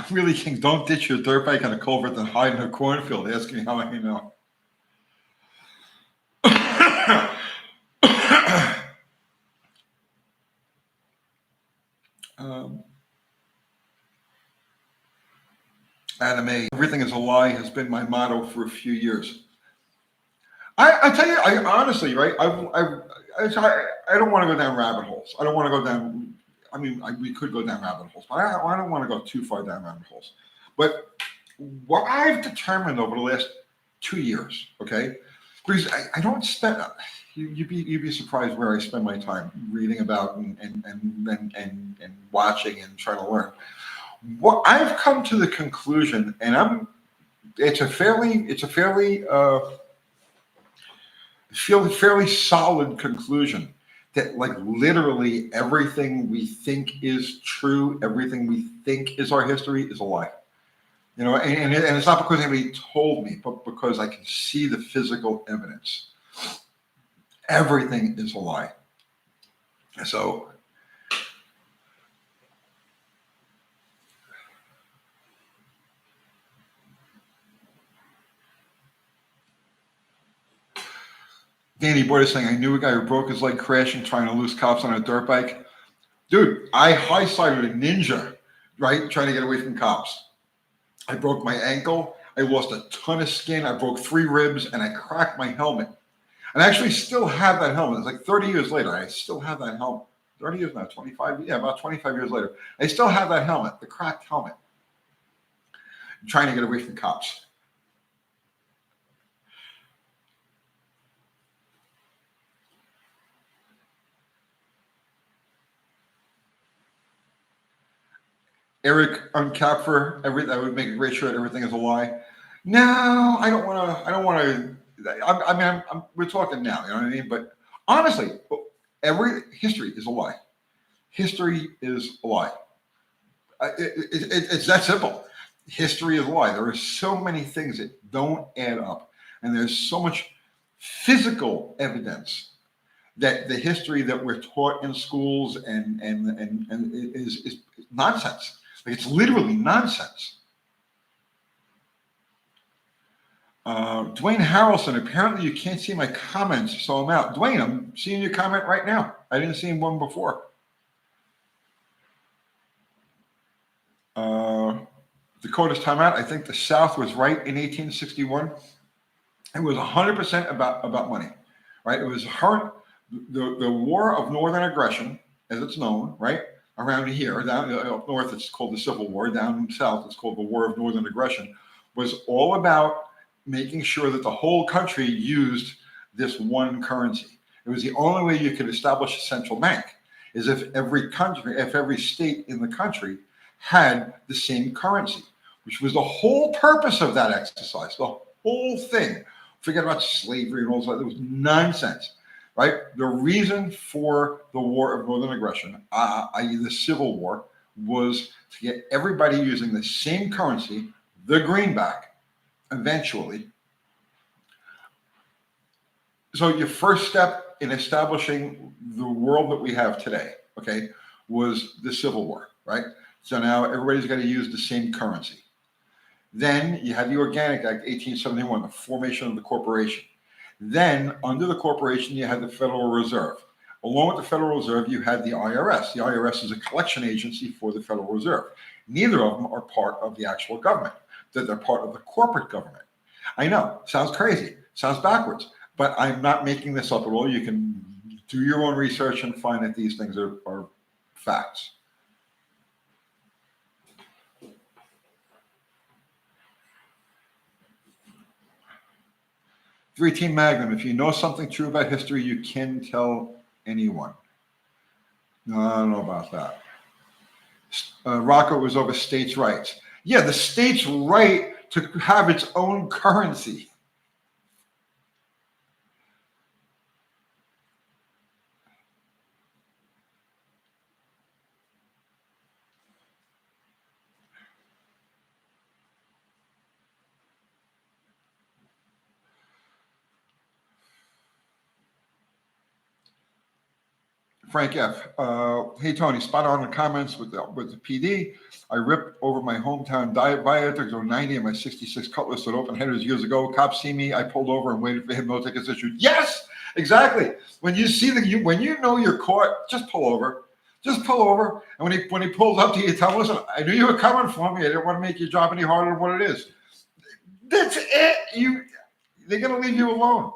Really, King, don't ditch your dirt bike on a culvert and hide in a cornfield asking how I know. um, Anime, everything is a lie, has been my motto for a few years. I tell you, I honestly, right? I don't want to go down rabbit holes. I don't want to go down. I mean, we could go down rabbit holes, but I don't want to go too far down rabbit holes. But what I've determined over the last 2 years, okay, because I don't spend. You'd be surprised where I spend my time reading about and watching and trying to learn. What I've come to the conclusion, and it's a fairly solid conclusion that like literally everything we think is true, everything we think is our history is a lie. You know, and it's not because anybody told me, but because I can see the physical evidence. Everything is a lie. So Danny Boyd is saying, I knew a guy who broke his leg crashing trying to lose cops on a dirt bike. Dude, I high-sided a ninja, right? Trying to get away from cops. I broke my ankle. I lost a ton of skin. I broke 3 ribs and I cracked my helmet. And I actually still have that helmet. It's like 30 years later. I still have that helmet. 30 years now, 25. Yeah, about 25 years later. I still have that helmet, the cracked helmet. I'm trying to get away from cops. Eric Uncapfer, I would make a great sure that everything is a lie. No, I don't want to. I don't want to. I mean, we're talking now. You know what I mean? But honestly, every history is a lie. History is a lie. It's that simple. History is a lie. There are so many things that don't add up, and there's so much physical evidence that the history that we're taught in schools and is nonsense. Like it's literally nonsense. Dwayne Harrelson, apparently you can't see my comments, so I'm out. Dwayne, I'm seeing your comment right now. I didn't see one before. Dakota's timeout. I think the South was right in 1861. It was 100% about money, right? It was the War of Northern Aggression, as it's known, right? Around here, down up north, it's called the Civil War. Down south, it's called the War of Northern Aggression. Was all about making sure that the whole country used this one currency. It was the only way you could establish a central bank, is if every state in the country had the same currency, which was the whole purpose of that exercise. The whole thing. Forget about slavery and all that. It was nonsense, right? The reason for the War of Northern Aggression, i.e. the Civil War, was to get everybody using the same currency, the greenback, eventually. So your first step in establishing the world that we have today, okay, was the Civil War, right? So now everybody's got to use the same currency. Then you had the Organic Act, 1871, the formation of the corporation. Then under the corporation, you had the Federal Reserve. Along with the Federal Reserve, you had the IRS. The IRS is a collection agency for the Federal Reserve. Neither of them are part of the actual government. They're part of the corporate government. I know, sounds crazy, sounds backwards, but I'm not making this up at all. You can do your own research and find that these things are facts. Three-team Magnum, if you know something true about history, you can tell anyone. No, I don't know about that. Rocco was over states' rights. Yeah, the state's right to have its own currency. Frank F. Hey Tony, spot on the comments with the PD. I ripped over my hometown Viaduct on 90 and my 66 Cutlass with open headers years ago. Cops see me. I pulled over and waited for him. No tickets issued. Yes, exactly. When you see when you know you're caught, just pull over. Just pull over. And when he pulls up to you, tell him, listen, I knew you were coming for me. I didn't want to make your job any harder than what it is. That's it. They're gonna leave you alone.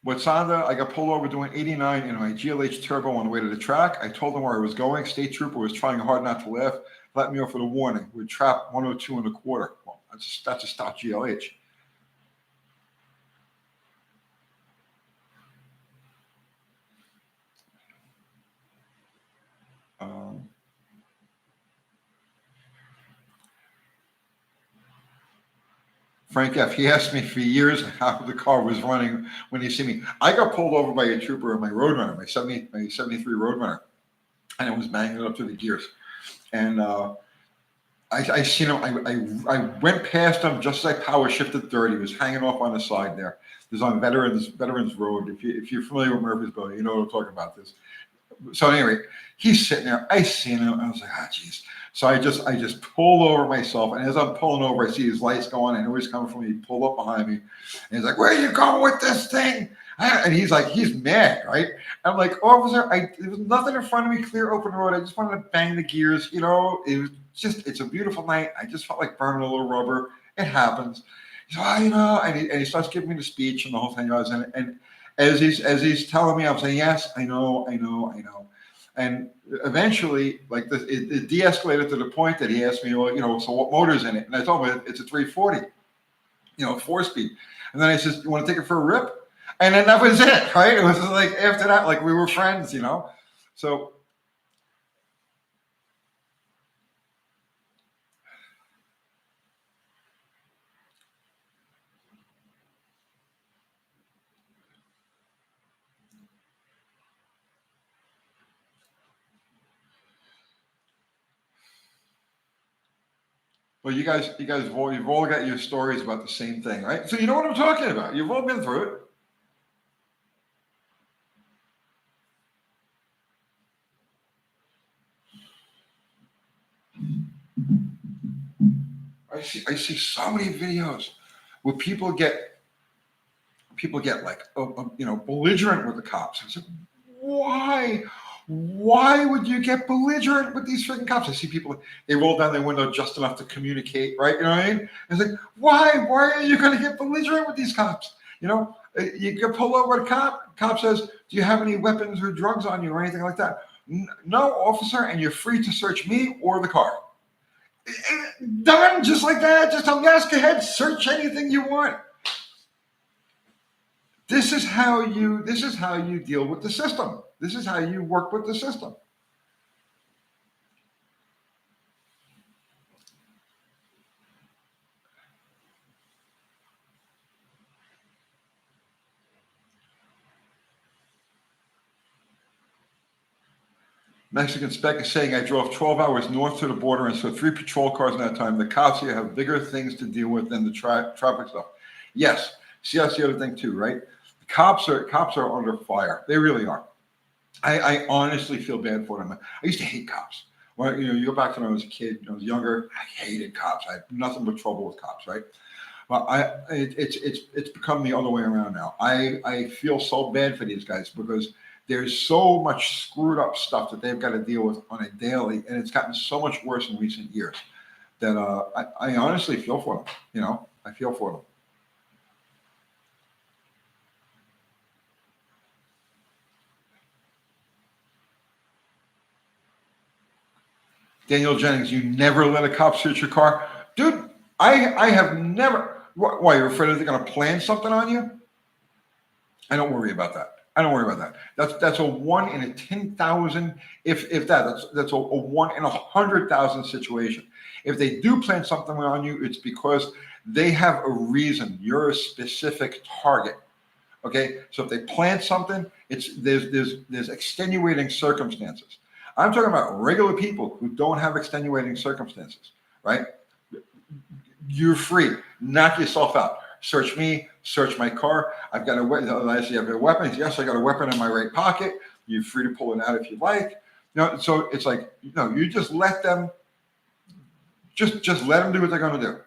With Sonda, I got pulled over doing 89 in my GLH Turbo on the way to the track. I told him where I was going. State trooper was trying hard not to laugh. Let me off with a warning. We're trapped 102 and a quarter. Well, that's a stock GLH. Frank F. He asked me for years how the car was running when he see me. I got pulled over by a trooper in my Roadrunner, my 73 Roadrunner, and it was banging it up to the gears. And I seen him. I went past him just as I power shifted third. He was hanging off on the side there. This is on Veterans Road. If you're familiar with Murfreesboro, you know what I'm talking about. This. So anyway, he's sitting there. I seen him. I was like, ah, geez. So I just pulled over myself, and as I'm pulling over, I see his lights going. I know he's coming from me. He pulled up behind me, and he's like, "Where are you going with this thing?" And he's like, he's mad, right? I'm like, officer, there was nothing in front of me, clear open road. I just wanted to bang the gears, you know. It's a beautiful night. I just felt like burning a little rubber. It happens. So you know, and he starts giving me the speech and the whole thing. And as he's telling me, I'm saying, yes, I know. And eventually, like it de-escalated to the point that he asked me, well, you know, so what motor's in it? And I told him it's a 340, you know, 4-speed. And then I says, you want to take it for a rip? And then that was it, right? It was like after that, like we were friends, you know. So well, you've all got your stories about the same thing, right? So you know what I'm talking about. You've all been through it. I see so many videos where people get like you know, belligerent with the cops. I said, why? Why would you get belligerent with these freaking cops? I see people, they roll down their window just enough to communicate, right? You know what I mean? It's like, why? Why are you going to get belligerent with these cops? You know, you can pull over a cop. Cop says, do you have any weapons or drugs on you or anything like that? No, officer, and you're free to search me or the car. Done, just like that. Just tell them, yes, go ahead, search anything you want. This is how you deal with the system. This is how you work with the system. Mexican spec is saying I drove 12 hours north to the border and saw 3 patrol cars in that time. The cops here have bigger things to deal with than the traffic stuff. Yes. See, that's the other thing too, right? The cops are under fire. They really are. I honestly feel bad for them. I used to hate cops. Well, you know, you go back to when I was a kid, when I was younger, I hated cops. I had nothing but trouble with cops, right? Well, it's become the other way around now. I feel so bad for these guys because there's so much screwed up stuff that they've got to deal with on a daily, and it's gotten so much worse in recent years that I honestly feel for them. You know, I feel for them. Daniel Jennings, you never let a cop search your car, dude. I have never. Why, you're afraid they're going to plan something on you? I don't worry about that. I don't worry about that. That's a 1 in a 10,000, if that's a 1 in 100,000 situation. If they do plan something on you, it's because they have a reason. You're a specific target. Okay, so if they plan something, there's extenuating circumstances. I'm talking about regular people who don't have extenuating circumstances, right? You're free. Knock yourself out. Search me. Search my car. I've got a weapon. You have a weapon. Yes, I got a weapon in my right pocket. You're free to pull it out if you like. So it's like, you just let them, just let them do what they're going to do,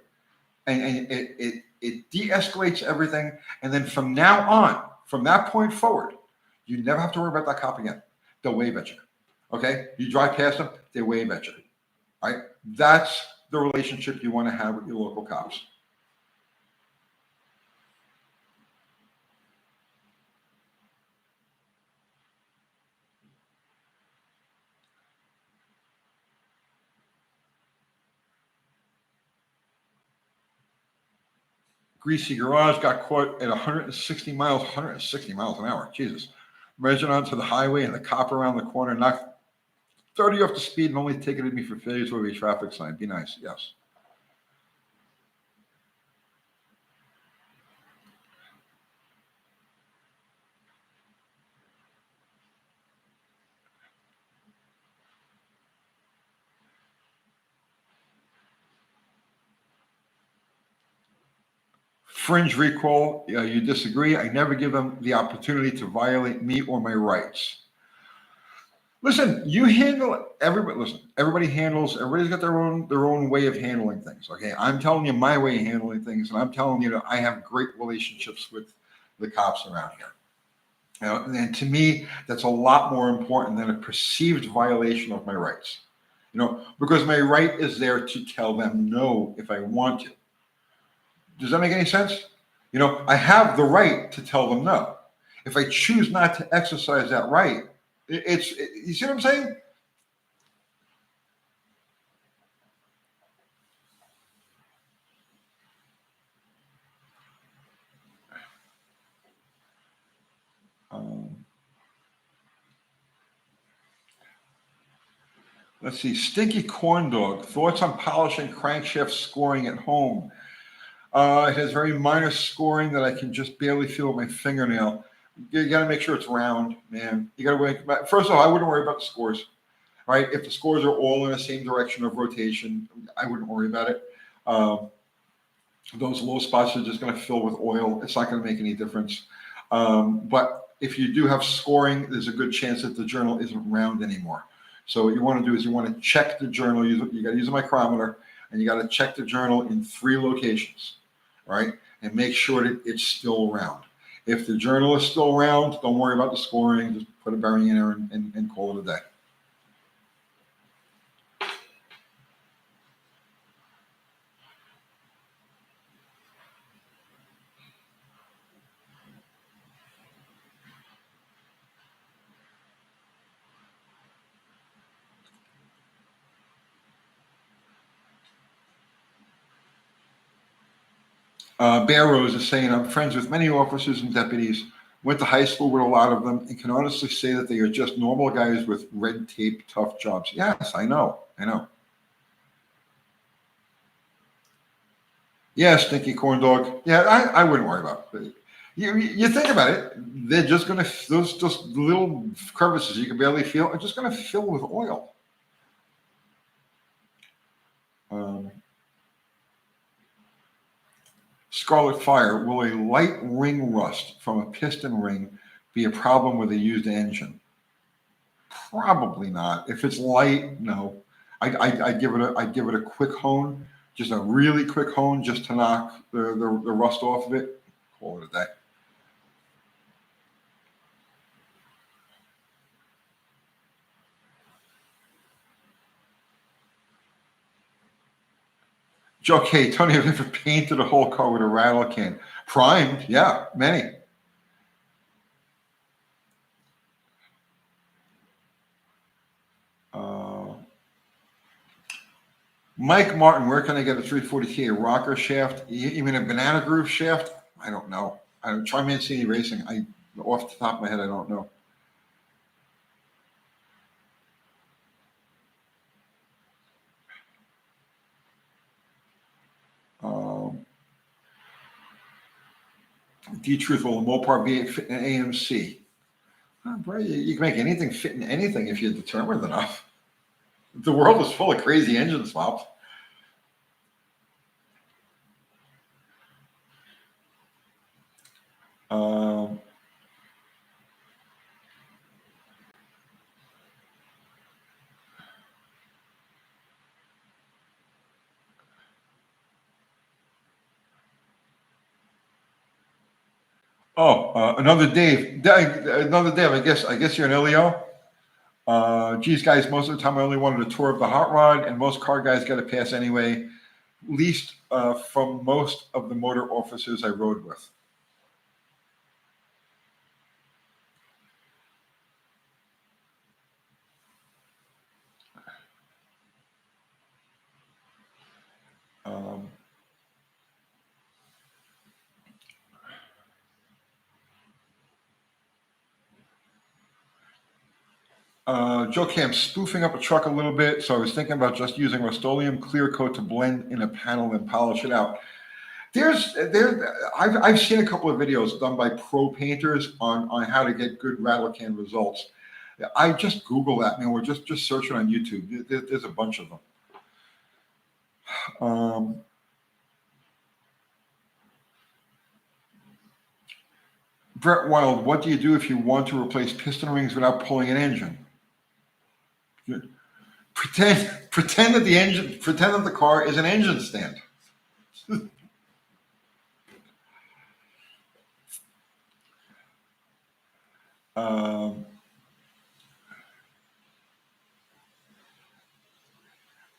and it de-escalates everything. And then from now on, from that point forward, you never have to worry about that cop again. They'll wave at you. Okay, you drive past them, they wave at you. Right? That's the relationship you want to have with your local cops. Greasy Garage got caught at 160 miles an hour. Jesus. Measured onto the highway and the cop around the corner knocked 30 off the speed and only ticketed me for failure to obey a traffic sign. Be nice. Yes. Fringe recall. You disagree. I never give them the opportunity to violate me or my rights. Listen, you handle everybody. Listen, everybody's got their own way of handling things. Okay, I'm telling you my way of handling things, and I'm telling you that I have great relationships with the cops around here. And to me, that's a lot more important than a perceived violation of my rights. Because my right is there to tell them no if I want to. Does that make any sense? I have the right to tell them no. If I choose not to exercise that right, you see what I'm saying? Let's see. Stinky Corn Dog. Thoughts on polishing crankshaft scoring at home? It has very minor scoring that I can just barely feel with my fingernail. You got to make sure it's round, man. You got to wait. First of all, I wouldn't worry about the scores. Right? If the scores are all in the same direction of rotation, I wouldn't worry about it. Those low spots are just going to fill with oil. It's not going to make any difference. But if you do have scoring, there's a good chance that the journal isn't round anymore. So what you want to do is you want to check the journal. You got to use a micrometer, and you got to check the journal in 3 locations, right? And make sure that it's still round. If the journal is still round, don't worry about the scoring. Just put a bearing in there and call it a day. Bear Rose is saying, I'm friends with many officers and deputies, went to high school with a lot of them, and can honestly say that they are just normal guys with red tape, tough jobs. Yes, I know. Yeah, Stinky Corn Dog. Yeah, I wouldn't worry about it. You think about it, they're just going to, those just little crevices you can barely feel are just going to fill with oil. Scarlet Fire, will a light ring rust from a piston ring be a problem with a used engine? Probably not. If it's light, no. I'd give it a quick hone, just a really quick hone, just to knock the rust off of it. Call it a day. Joe K. Tony, have you ever painted a whole car with a rattle can? Primed, yeah, many. Mike Martin, where can I get a 340T? A rocker shaft? You mean a banana groove shaft? I don't know. Try Mancini Racing. Off the top of my head, I don't know. D-Truth, will a Mopar V8 fit in an AMC? Oh, bro, you can make anything fit in anything if you're determined enough. The world is full of crazy engine swaps. Um, another Dave. Another Dave. I guess you're an Ilio. Geez, guys, most of the time I only wanted a tour of the hot rod, and most car guys got a pass anyway. Least from most of the motor officers I rode with. Um, Joe Camp spoofing up a truck a little bit, so I was thinking about just using Rust-Oleum clear coat to blend in a panel and polish it out. I've seen a couple of videos done by pro painters on how to get good rattle can results. I just Google that, man. We're just searching on YouTube. There's a bunch of them. Brett Wild, what do you do if you want to replace piston rings without pulling an engine? Pretend that the car is an engine stand.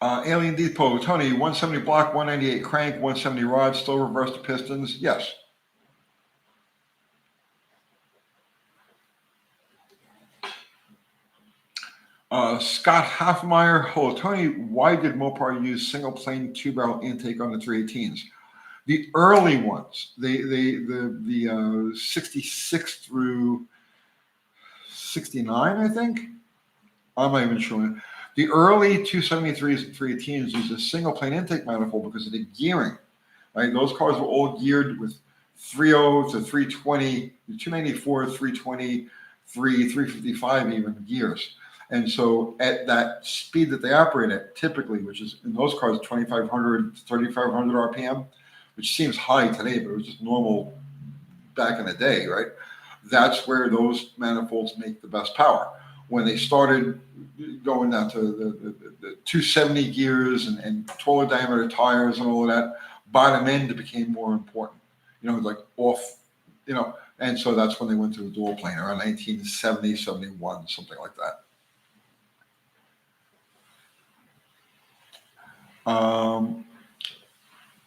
Alien Depot, Tony, 170 block, 198 crank, 170 rod, still reverse the pistons? Yes. Scott Hoffmeyer, hello, Tony, why did Mopar use single plane two barrel intake on the 318s? The early ones, the 66 through 69, I think. I'm not even sure. The early 273s and 318s used a single plane intake manifold because of the gearing. Right, those cars were all geared with 3.0 to 320, 294, 320, 355 even gears. And so at that speed that they operate at, typically, which is in those cars 2,500 to 3,500 RPM, which seems high today, but it was just normal back in the day, right? That's where those manifolds make the best power. When they started going down to the 270 gears and taller diameter tires and all of that, bottom end became more important, like off, and so that's when they went to the dual plane around 1970, 71, something like that.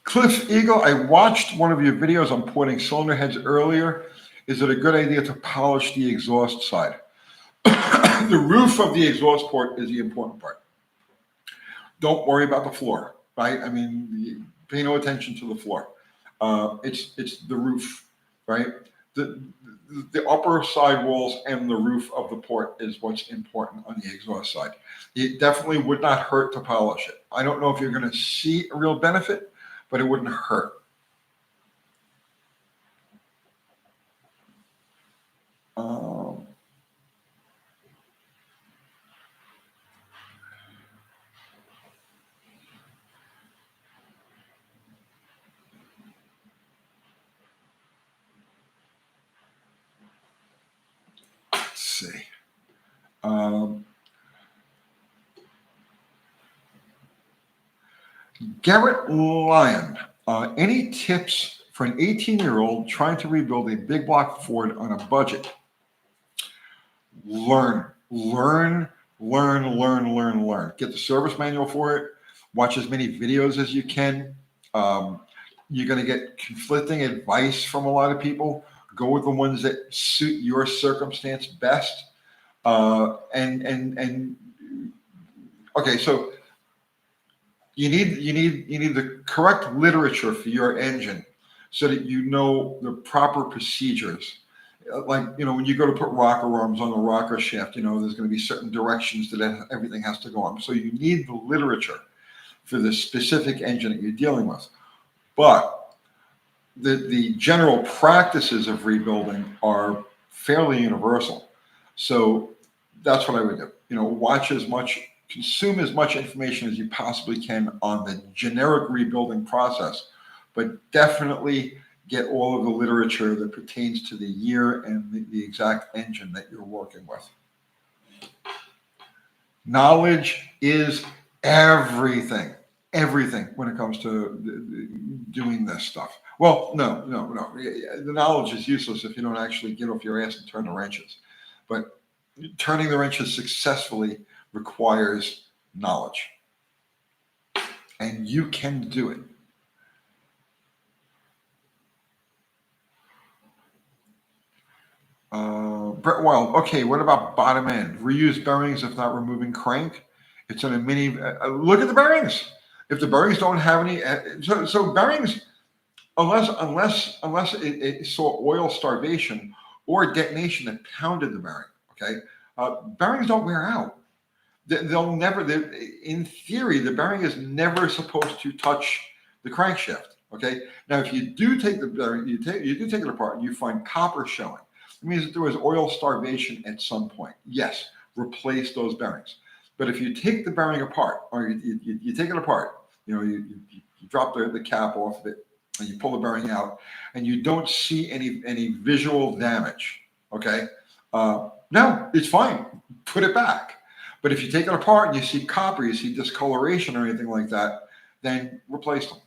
Cliff Eagle, I watched one of your videos on porting cylinder heads earlier. Is it a good idea to polish the exhaust side? The roof of the exhaust port is the important part. Don't worry about the floor, right? I mean, pay no attention to the floor. It's the roof, right? The upper side walls and the roof of the port is what's important on the exhaust side. It definitely would not hurt to polish it. I don't know if you're going to see a real benefit, but it wouldn't hurt. Let's see. Garrett Lyon, any tips for an 18-year-old trying to rebuild a big block Ford on a budget? Learn. Get the service manual for it. Watch as many videos as you can. You're going to get conflicting advice from a lot of people. Go with the ones that suit your circumstance best. Okay, so you need the correct literature for your engine so that you know the proper procedures. Like, when you go to put rocker arms on the rocker shaft, there's going to be certain directions that everything has to go on. So you need the literature for the specific engine that you're dealing with. But the general practices of rebuilding are fairly universal. So that's what I would do. Consume as much information as you possibly can on the generic rebuilding process, but definitely get all of the literature that pertains to the year and the exact engine that you're working with. Knowledge is everything when it comes to doing this stuff. Well, no. The knowledge is useless if you don't actually get off your ass and turn the wrenches. But turning the wrenches successfully requires knowledge. And you can do it. Brett Wild, okay, what about bottom end? Reuse bearings if not removing crank? It's in a mini. Look at the bearings. If the bearings don't have any, so bearings, unless it saw oil starvation or detonation that pounded the bearing, okay, bearings don't wear out. They'll never. In theory, the bearing is never supposed to touch the crankshaft. Okay. Now, if you do take the bearing, you do take it apart, and you find copper showing. It means that there was oil starvation at some point. Yes, replace those bearings. But if you take the bearing apart, or you take it apart, you drop the cap off of it, and you pull the bearing out, and you don't see any visual damage. Okay, no, it's fine. Put it back. But if you take it apart and you see copper, you see discoloration or anything like that, then replace them.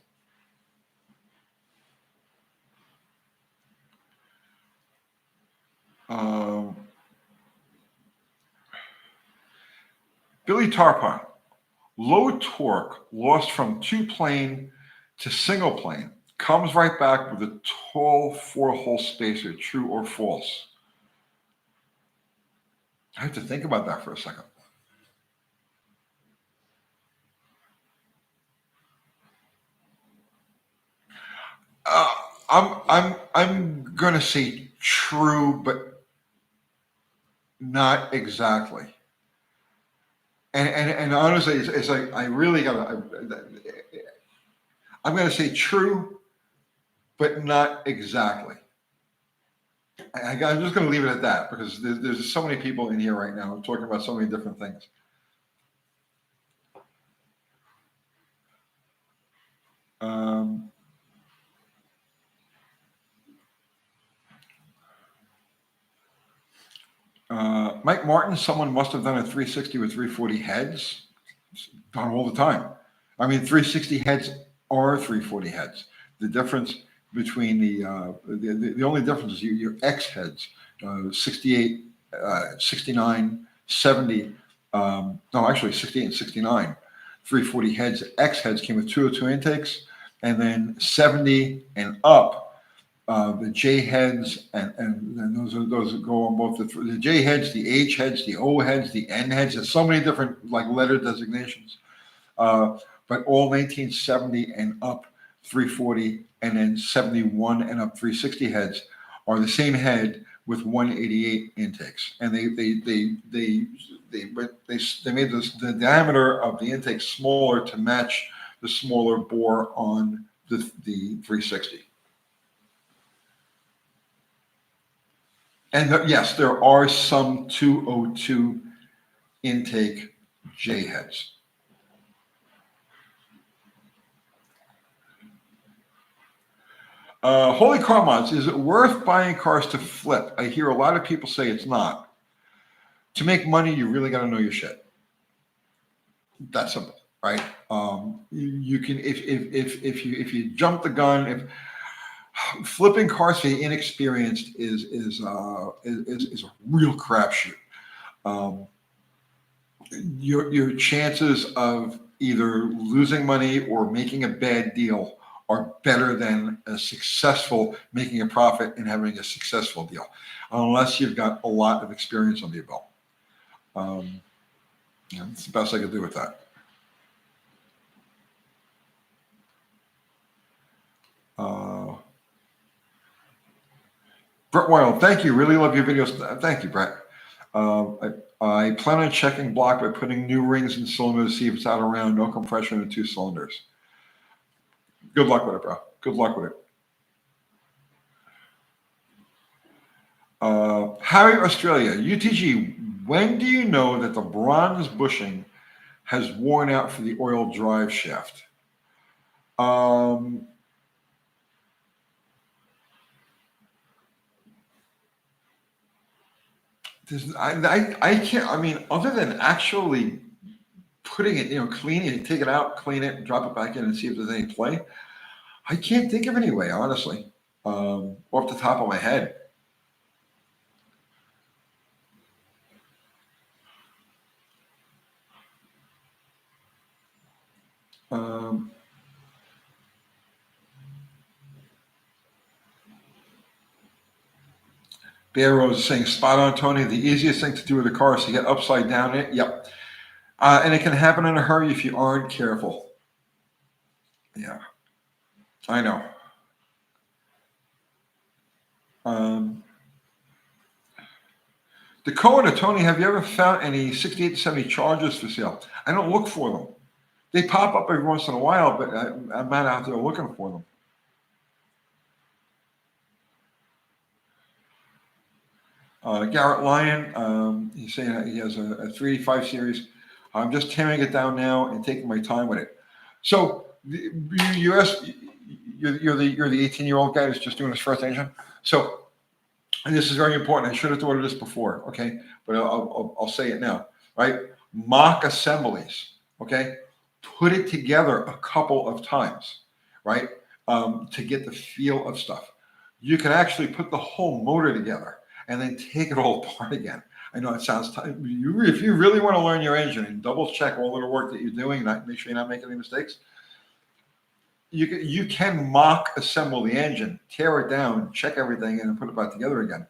Billy Tarpon, low torque lost from 2-plane to single plane comes right back with a tall 4-hole spacer. True or false? I have to think about that for a second. I'm gonna say true, but not exactly. And honestly, it's like I really gotta. I'm gonna say true, but not exactly. I'm just gonna leave it at that because there's so many people in here right now talking about so many different things. Mike Martin, someone must have done a 360 with 340 heads. It's done all the time. I mean, 360 heads are 340 heads. The difference between the only difference is your X heads, 68, 69, 70. No, actually 68 and 69, 340 heads. X heads came with 202 intakes, and then 70 and up. The J heads and those go on both the J heads, the H heads, the O heads, the N heads. There's so many different like letter designations, but all 1970 and up 340, and then 71 and up 360 heads are the same head with 188 intakes, and they made the diameter of the intake smaller to match the smaller bore on the 360. And yes, there are some 202 intake J heads. Holy car mods, is it worth buying cars to flip? I hear a lot of people say it's not. To make money, you really got to know your shit. That's simple, right? You can if you jump the gun, if flipping cars for the inexperienced is a real crapshoot. Your chances of either losing money or making a bad deal are better than a successful making a profit and having a successful deal, unless you've got a lot of experience under your belt. That's the best I could do with that. Brett Wild, thank you. Really love your videos. Thank you, Brett. I plan on checking block by putting new rings in cylinders to see if it's out around, no compression in 2 cylinders. Good luck with it, bro. Good luck with it. Harry Australia, UTG, when do you know that the bronze bushing has worn out for the oil drive shaft? I can't. I mean, other than actually putting it, cleaning it, take it out, clean it, and drop it back in, and see if there's any play. I can't think of any way, honestly, off the top of my head. Um, Bear Rose is saying, spot on, Tony. The easiest thing to do with a car is to get upside down in it. Yep. And it can happen in a hurry if you aren't careful. Yeah, I know. Um, Dakota, Tony, have you ever found any 68 to 70 Chargers for sale? I don't look for them. They pop up every once in a while, but I'm not out there looking for them. Garrett Lyon, he's saying that he has a 385 series. I'm just tearing it down now and taking my time with it. So you asked, you're the 18-year-old guy that's just doing his first engine. So, and this is very important. I should have thought of this before, okay? But I'll say it now, right? Mock assemblies, okay? Put it together a couple of times, right? To get the feel of stuff. You can actually put the whole motor together and then take it all apart again. I know it sounds tough. If you really want to learn your engine and double check all of the work that you're doing, not make sure you're not making any mistakes, you can mock assemble the engine, tear it down, check everything, and then put it back together again.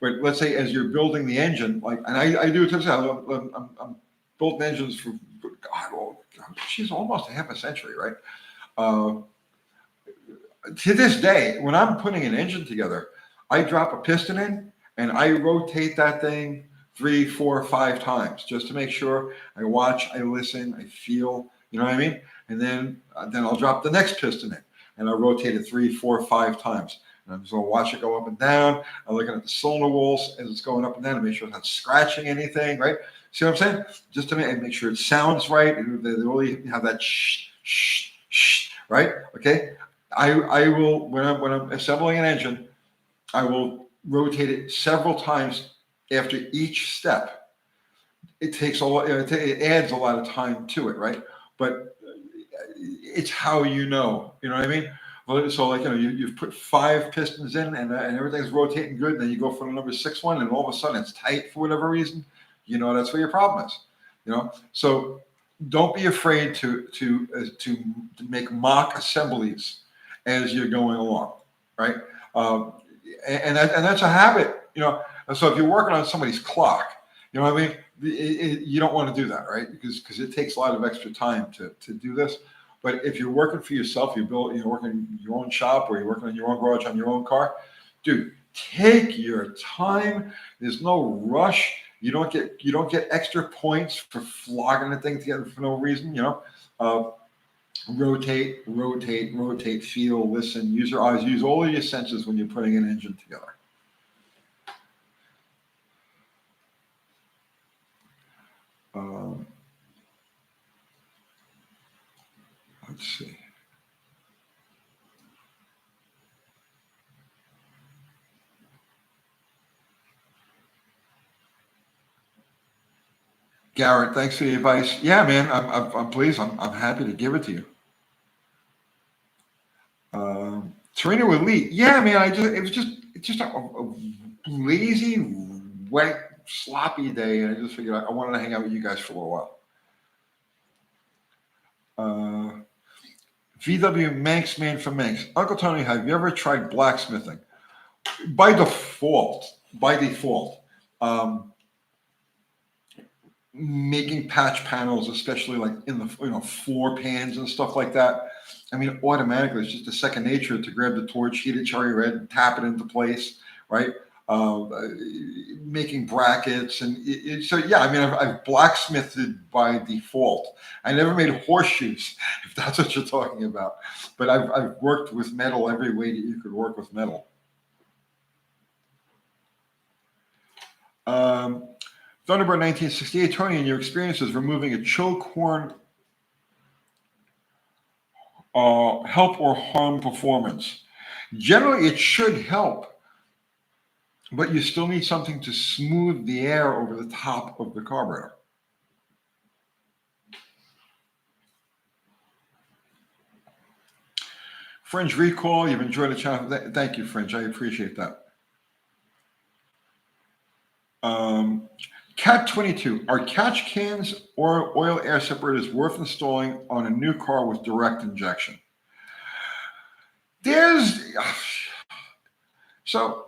But let's say as you're building the engine, like, and I do it to this, I'm building engines for she's almost a half a century, right? Uh, to this day, when I'm putting an engine together, I drop a piston in and I rotate that thing 3, 4, 5 times just to make sure. I watch, I listen, I feel, you know what I mean? And then I'll drop the next piston in and I'll rotate it 3, 4, 5 times. And I'm just gonna watch it go up and down. I'm looking at the cylinder walls as it's going up and down to make sure it's not scratching anything, right? See what I'm saying? Just to make sure it sounds right. And they really have that shh, right? Okay. I will when I'm assembling an engine, I will rotate it several times after each step. It takes a lot. It adds a lot of time to it, right? But it's how you know. You know what I mean? Well, so like you've put 5 pistons in and everything's rotating good. And then you go for the number 6 one, and all of a sudden it's tight for whatever reason. That's where your problem is. So don't be afraid to make mock assemblies as you're going along, right? And that's a habit, So if you're working on somebody's clock, you know what I mean? You don't want to do that, right? Because it takes a lot of extra time to do this. But if you're working for yourself, you're working in your own shop, or you're working in your own garage on your own car, dude, take your time. There's no rush. You don't get extra points for flogging the thing together for no reason. Rotate, feel, listen, use your eyes, use all of your senses when you're putting an engine together. Let's see. Garrett, thanks for the advice. Yeah, man, I'm pleased. I'm happy to give it to you. Torino Elite. Yeah, man, it was just a lazy, wet, sloppy day, and I just figured I wanted to hang out with you guys for a little while. VW Manx Man from Manx. Uncle Tony, have you ever tried blacksmithing? By default, making patch panels, especially like in the floor pans and stuff like that. I mean, automatically, it's just a second nature to grab the torch, heat it cherry red, and tap it into place, right? Making brackets so yeah. I mean, I've blacksmithed by default. I never made horseshoes, if that's what you're talking about. But I've worked with metal every way that you could work with metal. Thunderbird 1968, Tony, in your experiences removing a choke horn help or harm performance? Generally, it should help. but you still need something to smooth the air over the top of the carburetor. Fringe recall, you've enjoyed the channel. Thank you, Fringe. I appreciate that. Cat 22, are catch cans or oil air separators worth installing on a new car with direct injection? So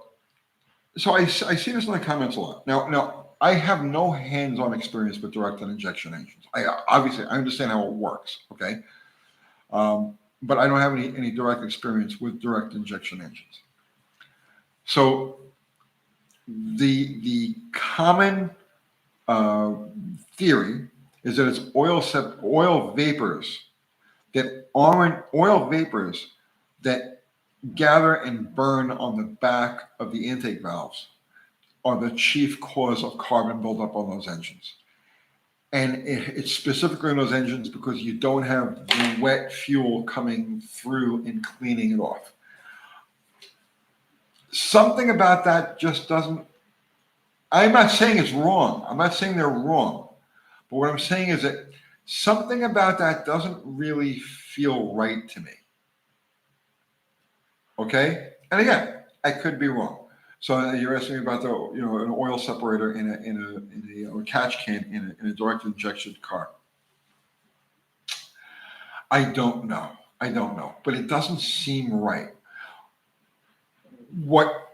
I see this in the comments a lot. Now I have no hands-on experience with direct injection engines. I understand how it works, okay? But I don't have any direct experience with direct injection engines. So the common theory is that it's oil vapors that gather and burn on the back of the intake valves are the chief cause of carbon buildup on those engines. And it's specifically in those engines because you don't have the wet fuel coming through and cleaning it off. Something about that just doesn't, I'm not saying it's wrong. I'm not saying they're wrong. But what I'm saying is that something about that doesn't really feel right to me. Okay? And again, I could be wrong. So you're asking me about an oil separator in a catch can in a direct injection car. I don't know, but it doesn't seem right. What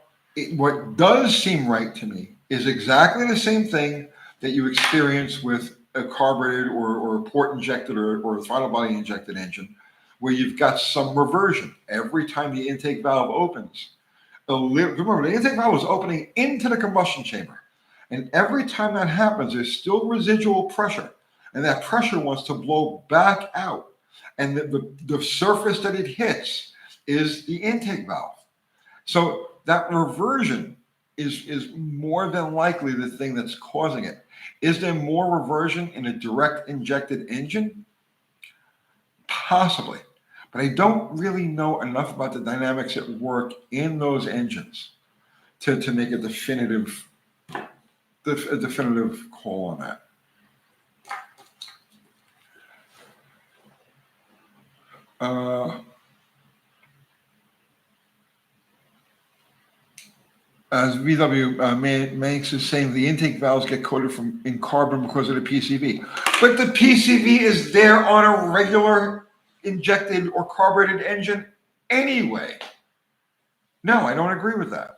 does seem right to me is exactly the same thing that you experience with a carbureted or a port injected or a throttle body injected engine, where you've got some reversion every time the intake valve opens. Remember, the intake valve is opening into the combustion chamber. And every time that happens, there's still residual pressure. And that pressure wants to blow back out. And the surface that it hits is the intake valve. So that reversion is more than likely the thing that's causing it. Is there more reversion in a direct injected engine? Possibly. But I don't really know enough about the dynamics at work in those engines to make a definitive call on that. As VW Manx is saying, the intake valves get coated in carbon because of the PCV. But the PCV is there on a regular injected or carbureted engine anyway. No, I don't agree with that.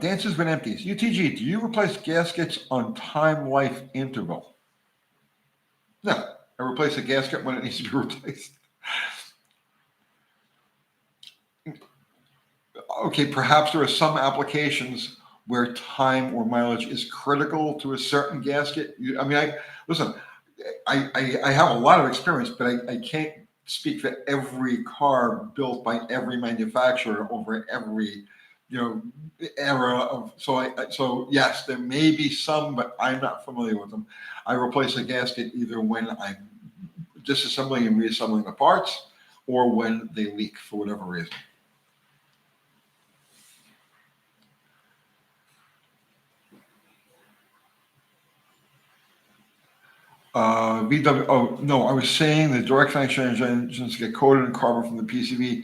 Dances with empties. UTG, do you replace gaskets on time life interval? No, I replace a gasket when it needs to be replaced. Okay, perhaps there are some applications where time or mileage is critical to a certain gasket. I have a lot of experience, but I can't speak for every car built by every manufacturer over every era of. So yes, there may be some, but I'm not familiar with them. I replace a gasket either when I'm disassembling and reassembling the parts, or when they leak for whatever reason. VW. Oh no, I was saying the direct injection engines get coated in carbon from the PCV.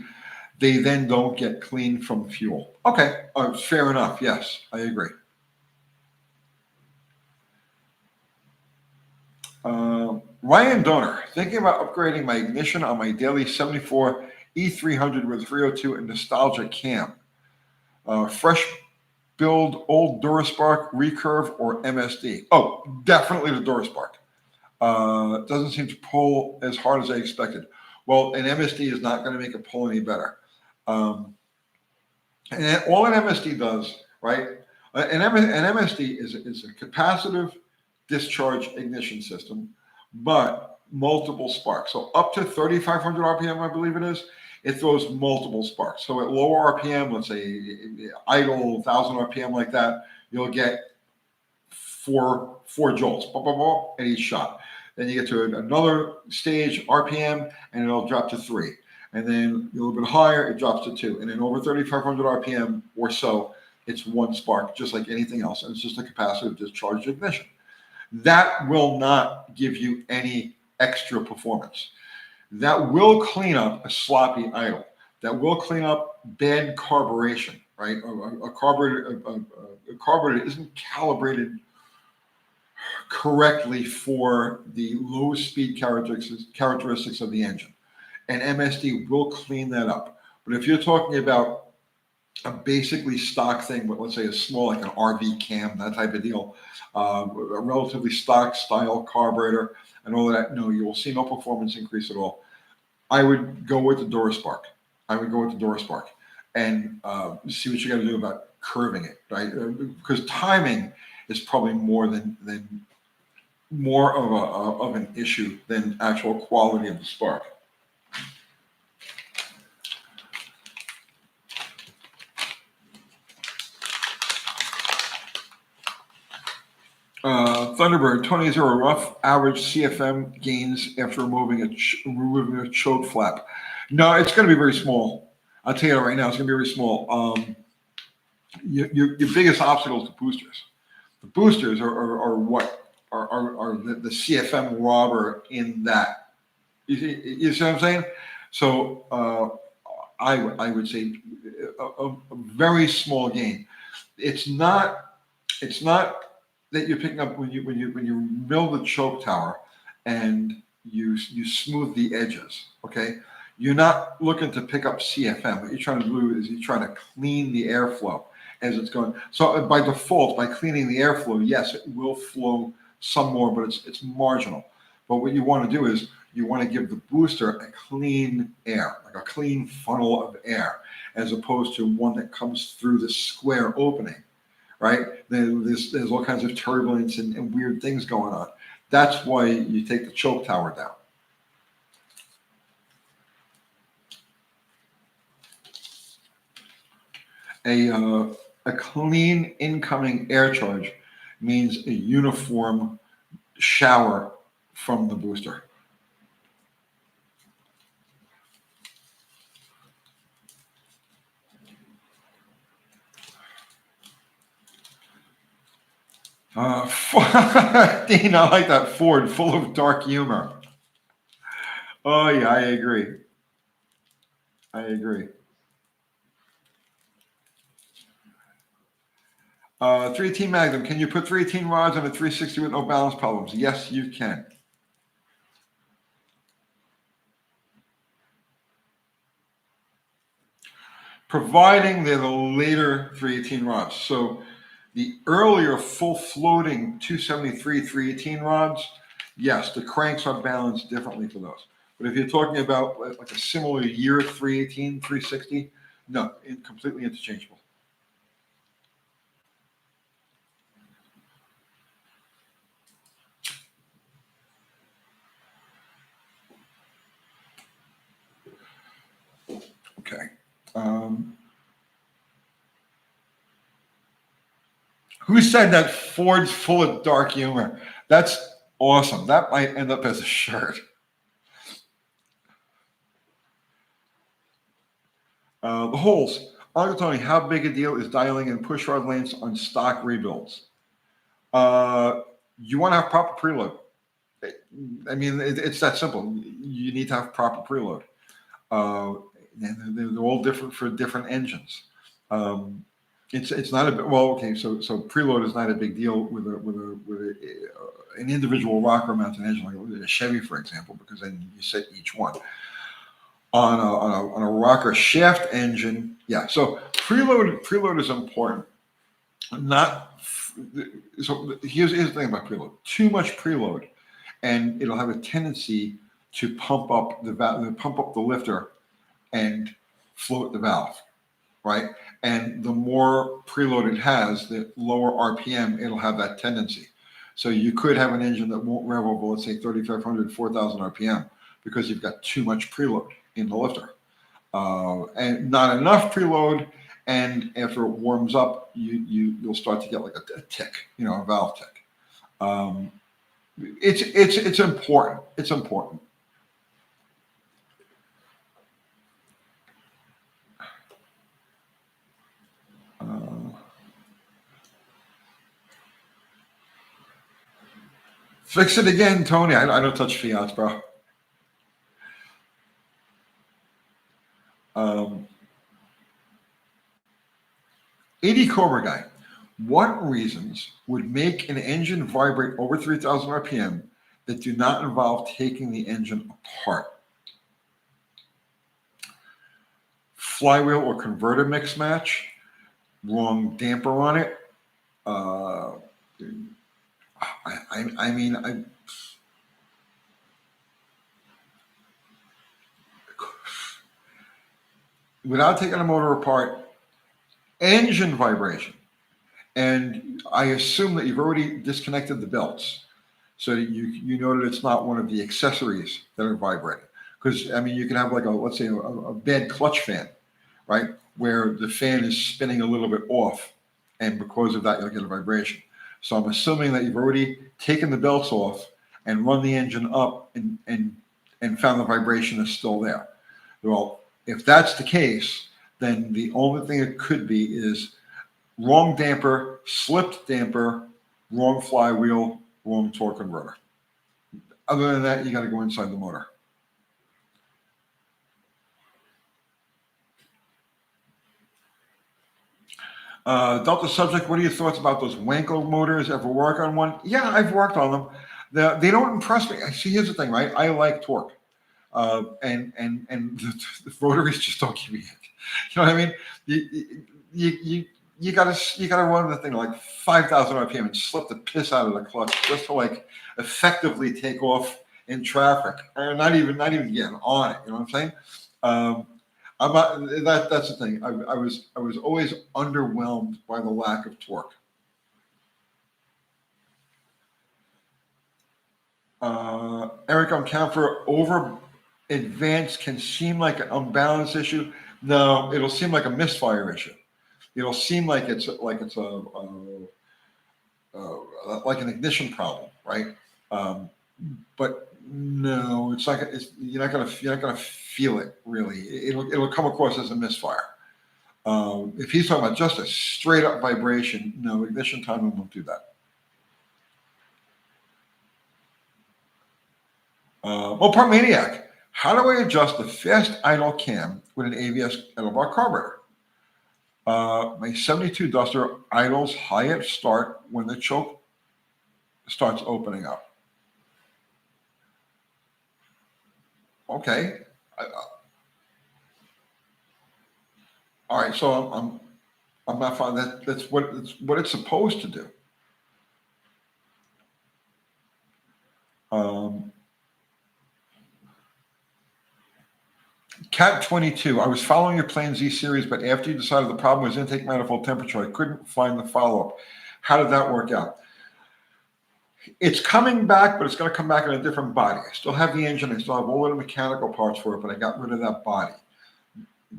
They then don't get cleaned from fuel. Okay, fair enough. Yes, I agree. Ryan Donor, thinking about upgrading my ignition on my daily 74 E300 with 302 and nostalgia cam. Fresh build, old Duraspark, recurve, or MSD? Oh, definitely the Duraspark. Doesn't seem to pull as hard as I expected. Well, an MSD is not going to make it pull any better. And all an MSD does, right? An MSD is a capacitive discharge ignition system, but multiple sparks. So up to 3,500 RPM, I believe it is. it throws multiple sparks. So at lower RPM, let's say idle 1,000 RPM like that, you'll get four jolts at each shot. Then you get to another stage RPM, and it'll drop to 3. And then a little bit higher, it drops to 2. And then over 3,500 RPM or so, it's 1 spark, just like anything else. And it's just a capacitive discharge ignition. That will not give you any extra performance. That will clean up a sloppy idle. That will clean up bad carburation, right? A carburetor isn't calibrated correctly for the low speed characteristics of the engine. And MSD will clean that up. But if you're talking about a basically stock thing, but let's say a small, like an RV cam, that type of deal, a relatively stock style carburetor and all of that, no, you will see no performance increase at all. I would go with the Duraspark. And see what you got to do about curving it, right? Because timing is probably more of an issue than actual quality of the spark. Thunderbird 20 rough average CFM gains after removing a choke flap. No, it's going to be very small. I'll tell you that right now. It's going to be very small. Your biggest obstacle is the boosters. The boosters are what are the CFM robber in that. You see what I'm saying? So I would say a very small gain. It's not that you're picking up when you mill the choke tower and you smooth the edges. Okay, you're not looking to pick up CFM. What you're trying to do is you're trying to clean the airflow as it's going. So by default, by cleaning the airflow, yes, it will flow some more, but it's marginal. But what you want to do is you want to give the booster a clean air, like a clean funnel of air, as opposed to one that comes through the square opening, right? There's all kinds of turbulence and weird things going on. That's why you take the choke tower down. A clean incoming air charge means a uniform shower from the booster. Dean, I like that. Ford, full of dark humor. Oh yeah, I agree. 318 Magnum, can you put 318 rods on a 360 with no balance problems? Yes, you can. Providing they're the later 318 rods. So the earlier full floating 273 318 rods, yes, the cranks are balanced differently for those. But if you're talking about like a similar year 318, 360, no, completely interchangeable. Okay. Who said that Ford's full of dark humor? That's awesome. That might end up as a shirt. The holes. Tony, how big a deal is dialing in pushrod lengths on stock rebuilds? You want to have proper preload. I mean, it's that simple. You need to have proper preload. They're all different for different engines. It's not a well. Okay, so preload is not a big deal with an individual rocker mounted engine like a Chevy, for example, because then you set each one. On a rocker shaft engine, yeah. So preload is important. So here's the thing about preload. Too much preload, and it'll have a tendency to pump up the lifter and float the valve, right? And the more preload it has, the lower RPM it'll have that tendency. So you could have an engine that won't rev over, let's say 3,500, 4,000 RPM because you've got too much preload in the lifter. and not enough preload. And after it warms up, you'll start to get like a tick, a valve tick. It's important. It's important. Fix it again, Tony. I don't touch Fiats, bro. 80 Cobra Guy. What reasons would make an engine vibrate over 3,000 RPM that do not involve taking the engine apart? Flywheel or converter mix match, wrong damper on it. I mean, without taking the motor apart, engine vibration. And I assume that you've already disconnected the belts so that you know that it's not one of the accessories that are vibrating. Because, I mean, you can have like let's say a bad clutch fan, right? Where the fan is spinning a little bit off. And because of that, you'll get a vibration. So I'm assuming that you've already taken the belts off and run the engine up and found the vibration is still there. Well, if that's the case, then the only thing it could be is wrong damper, slipped damper, wrong flywheel, wrong torque converter. Other than that, you got to go inside the motor. Delta subject, what are your thoughts about those Wanko motors? Ever work on one? Yeah, I've worked on them. They don't impress me. See, here's the thing, right? I like torque. And the rotaries just don't give me it. You know what I mean? You gotta run the thing like 5,000 RPM and slip the piss out of the clutch just to like effectively take off in traffic, and not even getting on it. You know what I'm saying? I'm not. That's the thing. I was always underwhelmed by the lack of torque. Eric on camper over advanced can seem like an unbalanced issue. No, it'll seem like a misfire issue. It'll seem like it's like an ignition problem, right? But no, it's like you're not gonna feel it really. It'll come across as a misfire. If he's talking about just a straight up vibration, no, ignition timing won't do that. Mopar Maniac. How do I adjust the fast idle cam with an ABS handlebar carburetor? My 72 Duster idles high at start when the choke starts opening up. Okay. All right. So I'm not finding that. That's what it's supposed to do. Cat 22. I was following your Plan Z series, but after you decided the problem was intake manifold temperature, I couldn't find the follow-up. How did that work out? It's coming back, but it's going to come back in a different body. I still have the engine. I still have all of the mechanical parts for it, but I got rid of that body.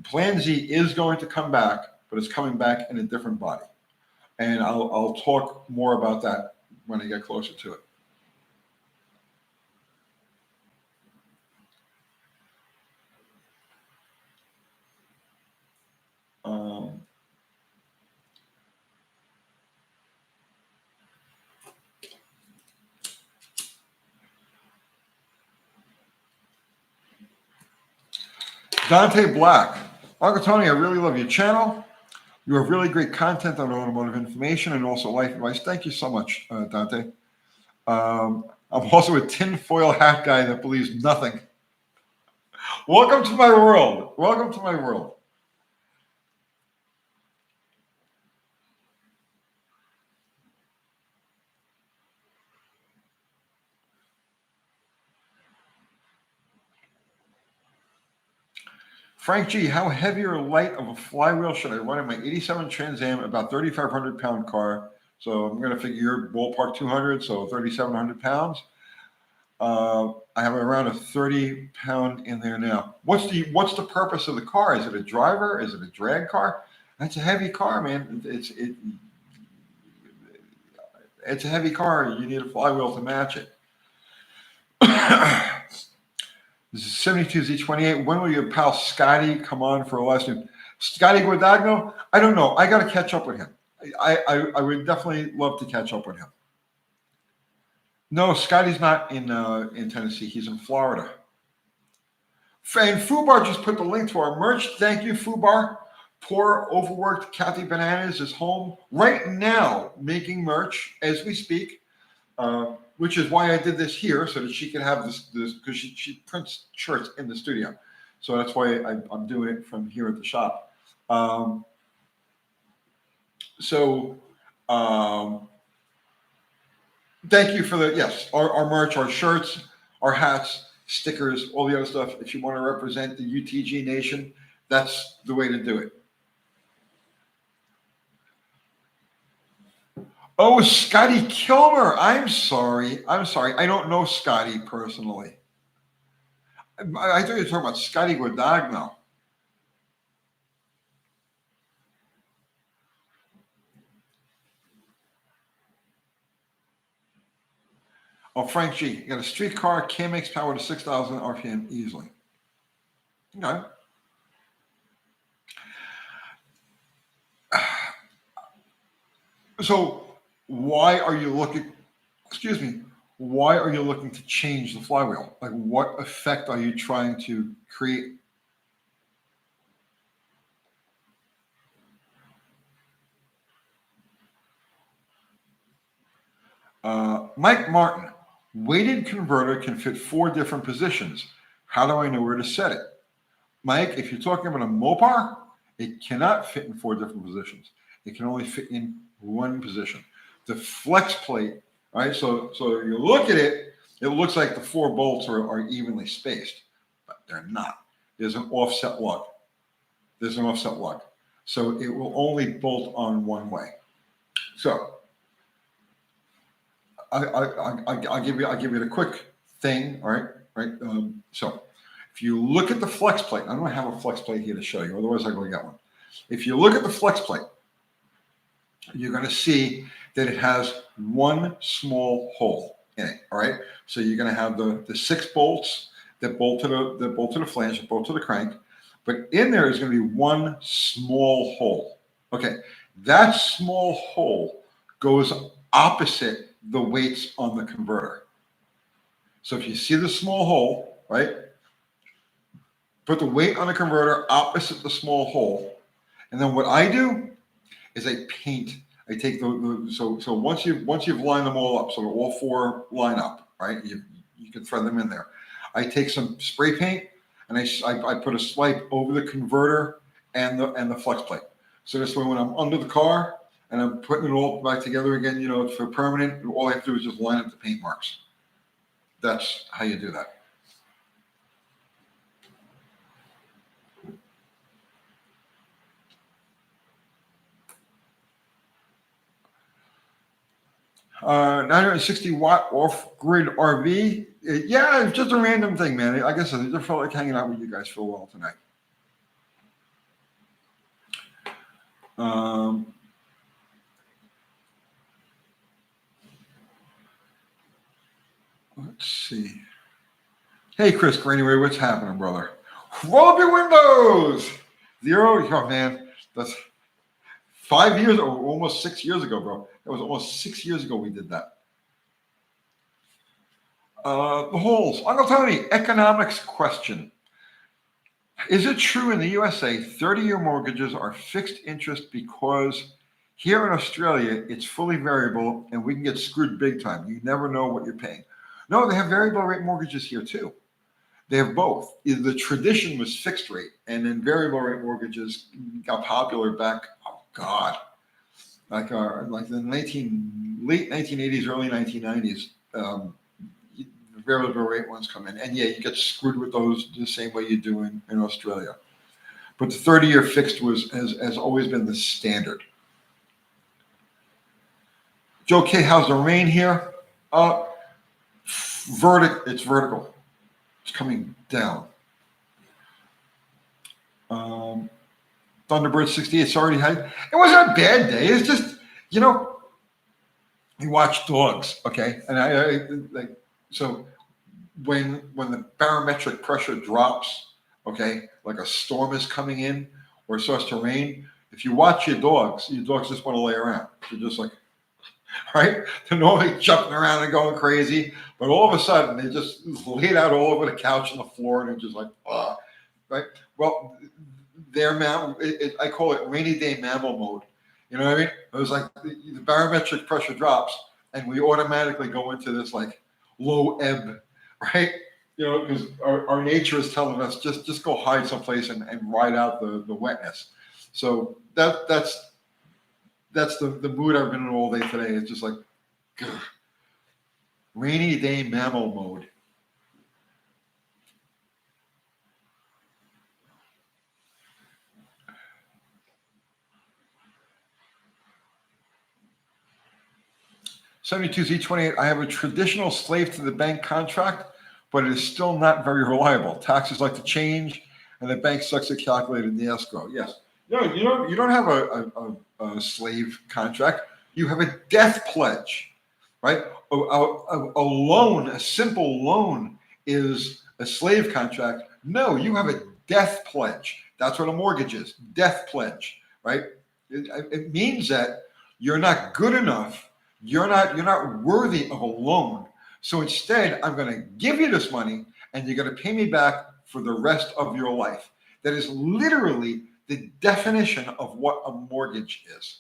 Plan Z is going to come back, but it's coming back in a different body. And I'll talk more about that when I get closer to it. Dante Black. Uncle Tony, I really love your channel. You have really great content on automotive information and also life advice. Thank you so much, Dante. I'm also a tinfoil hat guy that believes nothing. Welcome to my world. Welcome to my world. Frank G, how heavy or light of a flywheel should I run in my 87 Trans Am, about 3,500 pound car? So I'm going to figure your ballpark 200, so 3,700 pounds. I have around a 30-pound in there now. What's the purpose of the car? Is it a driver? Is it a drag car? That's a heavy car, man. It's a heavy car. You need a flywheel to match it. This is 72Z28. When will your pal Scotty come on for a lesson? Scotty Guadagno? I don't know. I got to catch up with him. I would definitely love to catch up with him. No, Scotty's not in Tennessee. He's in Florida. And Fubar just put the link to our merch. Thank you, Fubar. Poor, overworked Kathy Bananas is home right now making merch as we speak, which is why I did this here so that she could have this because she prints shirts in the studio. So that's why I'm doing it from here at the shop. Thank you for our merch, our shirts, our hats, stickers, all the other stuff. If you want to represent the UTG Nation, that's the way to do it. Oh, Scotty Kilmer. I'm sorry. I don't know Scotty personally. I thought you were talking about Scotty Guadagno. Oh, Frank G. You got a street car, KMX power to 6,000 RPM easily. Okay. So why are you looking to change the flywheel? Like, what effect are you trying to create? Mike Martin, weighted converter can fit 4 different positions. How do I know where to set it? Mike, if you're talking about a Mopar, it cannot fit in 4 different positions. It can only fit in 1 position. The flex plate, right? So you look at it, it looks like the 4 bolts are evenly spaced, but they're not. There's an offset lug. So it will only bolt on one way. So I'll give you the quick thing. All right. So if you look at the flex plate, I don't have a flex plate here to show you. Otherwise, I'm going to get one. If you look at the flex plate, you're going to see that it has 1 small hole in it. All right. So you're going to have the 6 bolts that bolt to the flange, that bolt to the crank, but in there is going to be 1 small hole. Okay. That small hole goes opposite the weights on the converter. So if you see the small hole, right, put the weight on the converter opposite the small hole. And then what I do is I paint. I take so once you've lined them all up, so all 4 line up, right? You can thread them in there. I take some spray paint and I put a swipe over the converter and the flex plate. So this way, when I'm under the car and I'm putting it all back together again, for permanent, all I have to do is just line up the paint marks. That's how you do that. Uh, 960-watt off-grid RV. Yeah, it's just a random thing, man. Like I said, I just felt like hanging out with you guys for a while tonight. Let's see. Hey, Chris Greenaway, what's happening, brother? Roll up your windows. 0, oh, man. That's 5 years, or almost 6 years ago, bro. That was almost 6 years ago we did that. The holes. Uncle Tony, economics question. Is it true in the USA 30-year mortgages are fixed interest because here in Australia it's fully variable and we can get screwed big time? You never know what you're paying. No, they have variable rate mortgages here too. They have both. The tradition was fixed rate, and then variable rate mortgages got popular back, like the late 1980s, early 1990s. Variable rate ones come in, and yeah, you get screwed with those the same way you do in Australia. But the 30-year fixed has always been the standard. Joe K, how's the rain here? It's vertical. It's coming down. Thunderbird 68. Sorry, it wasn't a bad day. It's just, you know, you watch dogs, okay? And I like, so when the barometric pressure drops, okay, like a storm is coming in or it starts to rain, if you watch your dogs just want to lay around. They're just like, right? They're normally jumping around and going crazy, but all of a sudden they just laid out all over the couch and the floor and they're just like, right? Well, I call it rainy day mammal mode. You know what I mean? It was like the barometric pressure drops and we automatically go into this like low ebb, right? You know, because our nature is telling us just go hide someplace and ride out the wetness. So that's the mood I've been in all day today. It's just like rainy day mammal mode. $72Z28. I have a traditional slave to the bank contract, but it is still not very reliable. Taxes like to change, and the bank sucks to calculate in the escrow. Yes. No, you don't have a slave contract. You have a death pledge, right? A loan, a simple loan, is a slave contract. No, you have a death pledge. That's what a mortgage is. Death pledge, right? It means that you're not good enough. You're not worthy of a loan. So instead, I'm going to give you this money and you're going to pay me back for the rest of your life. That is literally the definition of what a mortgage is.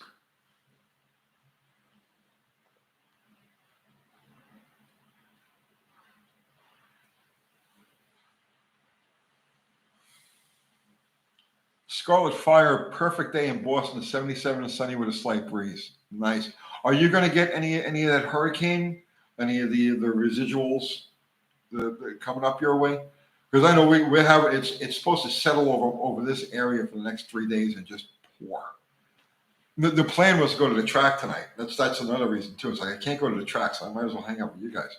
Scarlet Fire, perfect day in Boston, 77 and sunny with a slight breeze. Nice. Are you going to get any of that hurricane? Any of the residuals coming up your way? Because I know we have it's supposed to settle over this area for the next 3 days and just pour. The plan was to go to the track tonight. That's another reason too. It's like I can't go to the track, so I might as well hang out with you guys.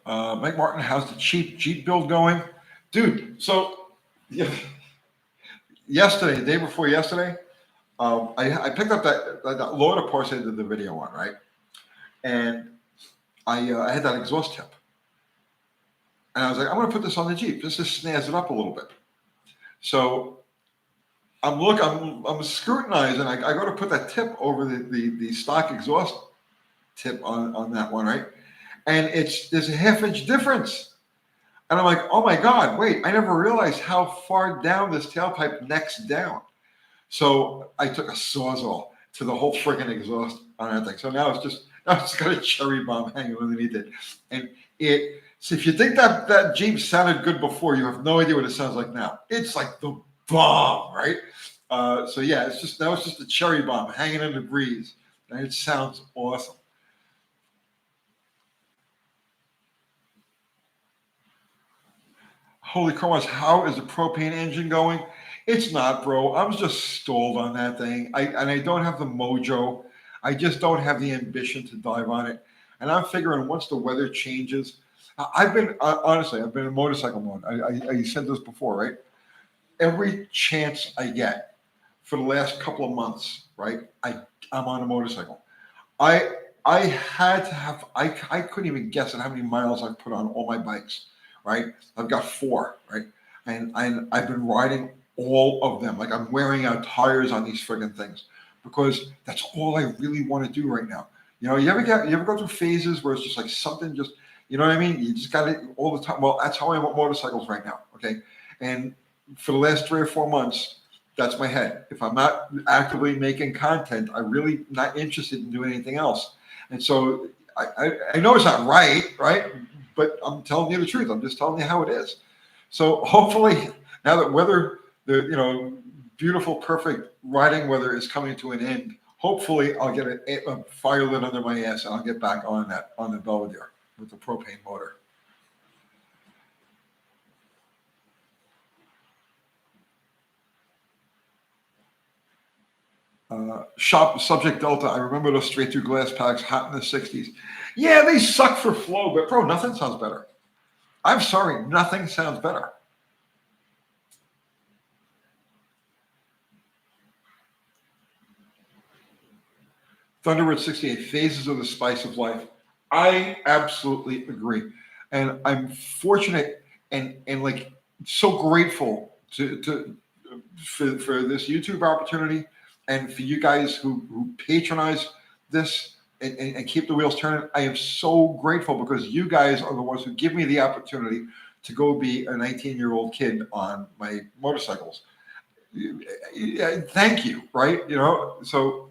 Mike Martin, how's the cheap Jeep build going, dude? So yeah, yesterday, the day before yesterday, I picked up that load of parts I did the video on, right? And I had that exhaust tip, and I was like, I'm going to put this on the Jeep just to snazz it up a little bit. So I'm scrutinizing. I go to put that tip over the stock exhaust tip on that one, right? And there's a 1/2 inch difference. And I'm like, oh my God, wait, I never realized how far down this tailpipe necks down. So I took a Sawzall to the whole friggin' exhaust on that thing. So now it's got a cherry bomb hanging underneath it. And so if you think that Jeep sounded good before, you have no idea what it sounds like now. It's like the bomb, right? So yeah, it's just a cherry bomb hanging in the breeze. And it sounds awesome. Holy crap, how is the propane engine going? It's not, bro. I'm just stalled on that thing. I don't have the mojo. I just don't have the ambition to dive on it. And I'm figuring once the weather changes, honestly, I've been in motorcycle mode. I said this before, right? Every chance I get for the last couple of months, right? I'm on a motorcycle. I had to have, I couldn't even guess at how many miles I've put on all my bikes, right? I've got 4, right? And I've been riding all of them. Like I'm wearing out tires on these friggin' things because that's all I really want to do right now. You know, you ever go through phases where it's just like something just, you know what I mean? You just got it all the time. Well, that's how I am with motorcycles right now. Okay. And for the last 3 or 4 months, that's my head. If I'm not actively making content, I'm really not interested in doing anything else. And so I know it's not right? But I'm telling you the truth. I'm just telling you how it is. So hopefully, now that the beautiful, perfect riding weather is coming to an end, hopefully I'll get a fire lit under my ass and I'll get back on the Belvedere with the propane motor. Shop Subject Delta. I remember those straight through glass packs, hot in the 60s. Yeah, they suck for flow, but bro, nothing sounds better. I'm sorry, nothing sounds better. Thunderbird 68, Phases of the Spice of Life. I absolutely agree. And I'm fortunate and like so grateful for this YouTube opportunity and for you guys who patronize this and keep the wheels turning. I am so grateful because you guys are the ones who give me the opportunity to go be a 19-year-old kid on my motorcycles. Thank you, right? So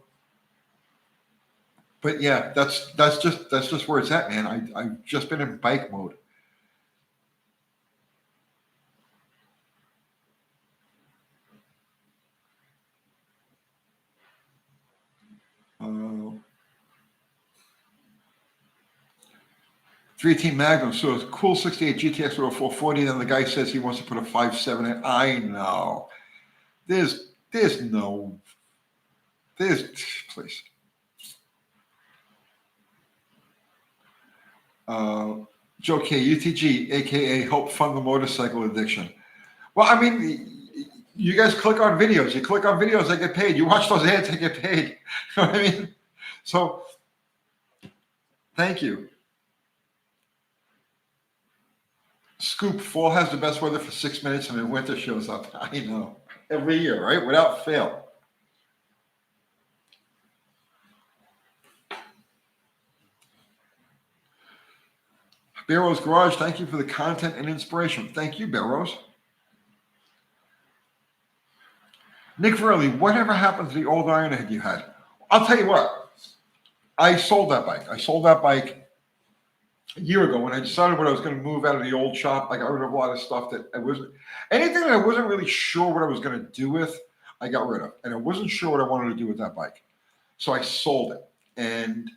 but yeah, that's just where it's at, man. I've just been in bike mode. 3T Magnum, so it's a cool 68 GTX with a 440. Then the guy says he wants to put a 5.7 in. I know. There's no, there's, please. Joe K, UTG, aka help fund the motorcycle addiction. Well, I mean, you guys click on videos. You click on videos, they get paid. You watch those ads, they get paid. You know what I mean? So, thank you. Scoop, fall has the best weather for 6 minutes and then winter shows up. I know. Every year, right? Without fail. Barrow's Garage, thank you for the content and inspiration. Thank you, Barrows. Nick Verley, whatever happened to the old Ironhead you had? I'll tell you what. I sold that bike. I sold that bike a year ago when I decided when I was going to move out of the old shop. I got rid of a lot of stuff that I wasn't, anything that I wasn't really sure what I was going to do with, I got rid of. And I wasn't sure what I wanted to do with that bike. So I sold it. And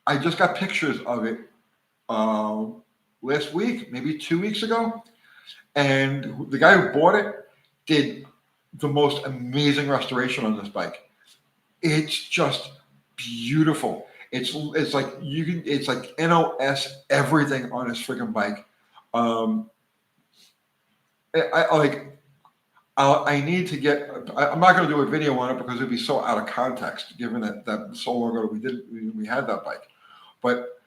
I just got pictures of it last week, maybe 2 weeks ago. And the guy who bought it did the most amazing restoration on this bike. It's just beautiful. It's like it's like NOS everything on this freaking bike. I need to get. I'm not going to do a video on it because it'd be so out of context, given that so long ago we had that bike. But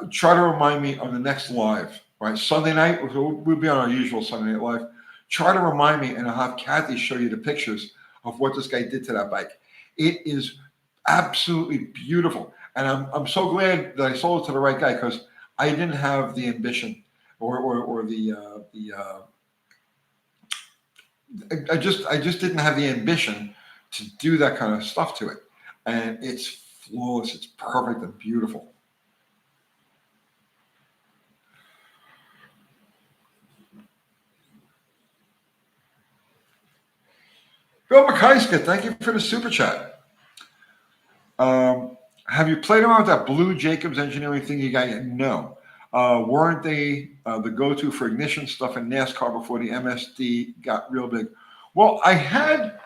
try to remind me on the next live, right? Sunday night, we'll be on our usual Sunday Night Live. Try to remind me, and I'll have Kathy show you the pictures of what this guy did to that bike. It is absolutely beautiful. And I'm so glad that I sold it to the right guy because I didn't have the ambition or I just didn't have the ambition to do that kind of stuff to it. And it's flawless. It's perfect and beautiful. Bill McKeiska, thank you for the super chat. Have you played around with that blue Jacobs engineering thing you got yet? No. Weren't they the go-to for ignition stuff in NASCAR before the MSD got real big? Well, I had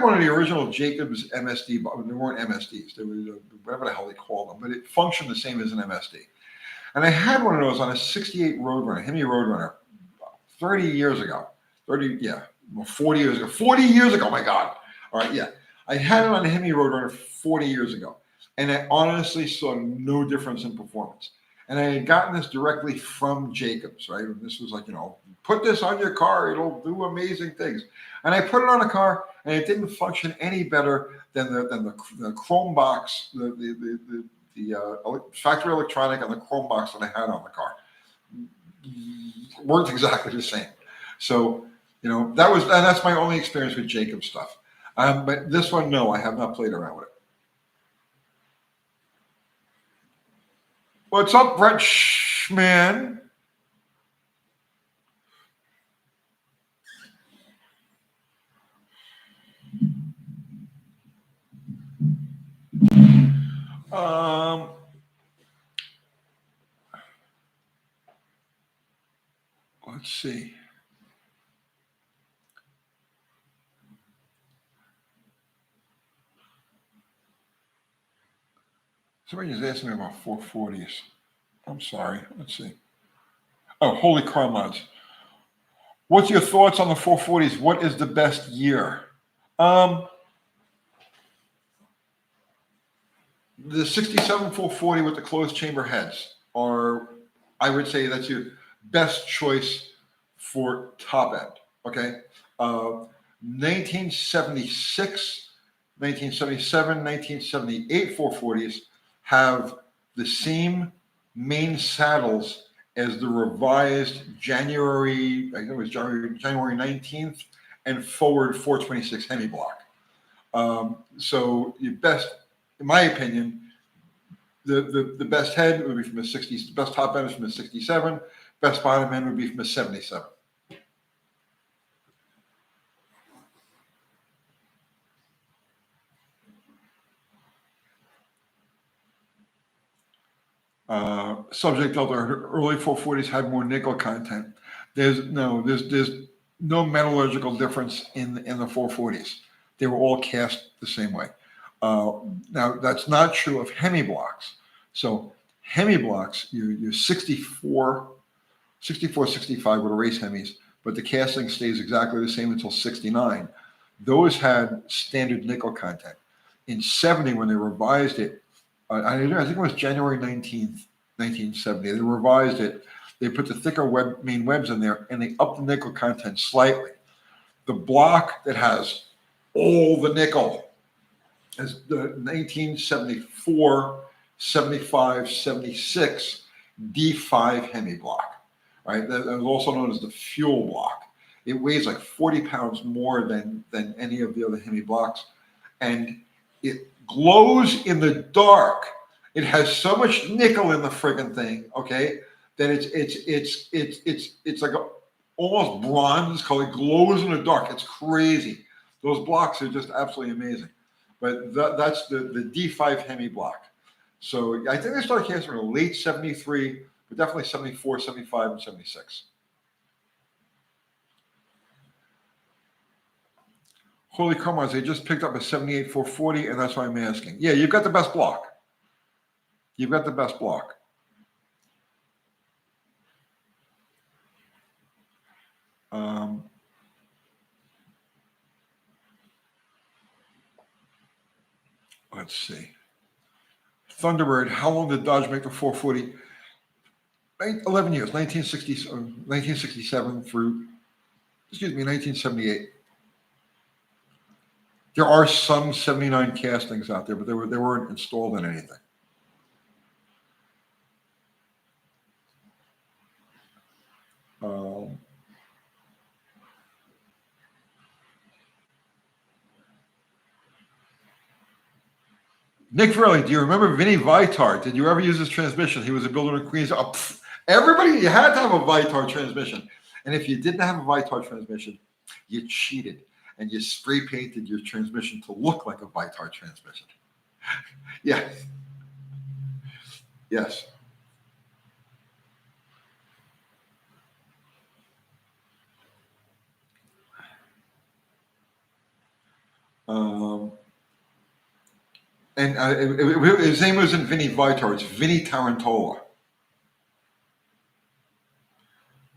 one of the original Jacobs MSD, but they weren't MSDs. They were whatever the hell they called them, but it functioned the same as an MSD. And I had one of those on a 68 Roadrunner, Hemi Roadrunner, 30 years ago. 40 years ago. 40 years ago, my God. All right, yeah. I had it on a Hemi Roadrunner 40 years ago. And I honestly saw no difference in performance. And I had gotten this directly from Jacobs, right? And this was like, put this on your car, it'll do amazing things. And I put it on a car, and it didn't function any better than the Chrome box, the factory electronic and the Chrome box that I had on the car. Worked exactly the same. So, that's my only experience with Jacob stuff. But this one, no, I have not played around with it. What's up, Brett Schman? Let's see. Somebody just asked me about 440s. I'm sorry. Let's see. Oh, holy car mods. What's your thoughts on the 440s? What is the best year? The 67 440 with the closed chamber heads are, I would say that's your best choice for top end. Okay. 1976, 1977, 1978 440s have the same main saddles as the revised January, I think it was January 19th and forward 426 Hemi block. So your best, in my opinion, the best head would be from a 60s, the best top end is from a 67, best bottom end would be from a 77. Subject Delta, early 440s had more nickel content. There's no metallurgical difference in the 440s. They were all cast the same way. Now that's not true of Hemi blocks. So Hemi blocks, you're 64, 65 with race Hemis, but the casting stays exactly the same until 69. Those had standard nickel content. In 70, when they revised it, I think it was January 19th, 1970. They revised it. They put the thicker main webs in there, and they upped the nickel content slightly. The block that has all the nickel is the 1974, 75, 76 D5 Hemi block. Right, that is also known as the fuel block. It weighs like 40 pounds more than any of the other Hemi blocks, and it glows in the dark. It has so much nickel in the friggin' thing, okay, that it's like almost bronze color. It glows in the dark. It's crazy. Those blocks are just absolutely amazing. But that's the D5 Hemi block. So I think they started casting in late 73, but definitely 74, 75, and 76. Holy Comrades, they just picked up a 78 440, and that's why I'm asking. Yeah, you've got the best block. You've got the best block. Let's see. Thunderbird, how long did Dodge make the 440? 11 years, 1967 through, 1978. There are some 79 castings out there, but they weren't installed in anything. Nick Verley, do you remember Vinny Vitar? Did you ever use his transmission? He was a builder in Queens. Oh, everybody, you had to have a Vitar transmission. And if you didn't have a Vitar transmission, you cheated and you spray painted your transmission to look like a Vitar transmission. Yes. Yes. And his name wasn't Vinny Vitar, it's Vinny Tarantola.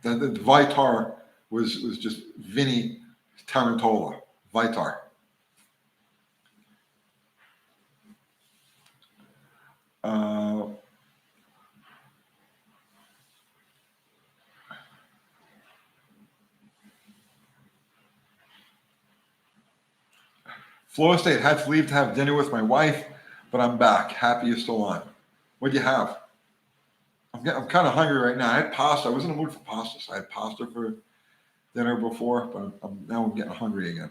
The Vitar was just Vinny Tarantola, Vitar. Florida State, had to leave to have dinner with my wife, but I'm back. Happy you're still on. What'd you have? I'm kind of hungry right now. I had pasta. I was in the mood for pasta, so I had pasta for dinner before, but now I'm getting hungry again.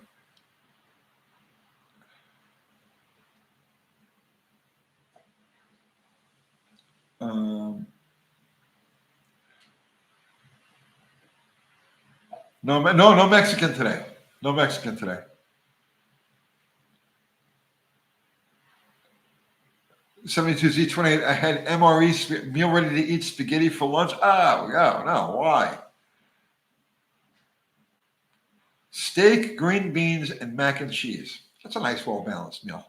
No Mexican today. No Mexican today. $72Z28. I had MRE meal ready to eat spaghetti for lunch. Oh, no. Why? Steak, green beans, and mac and cheese. That's a nice, well-balanced meal.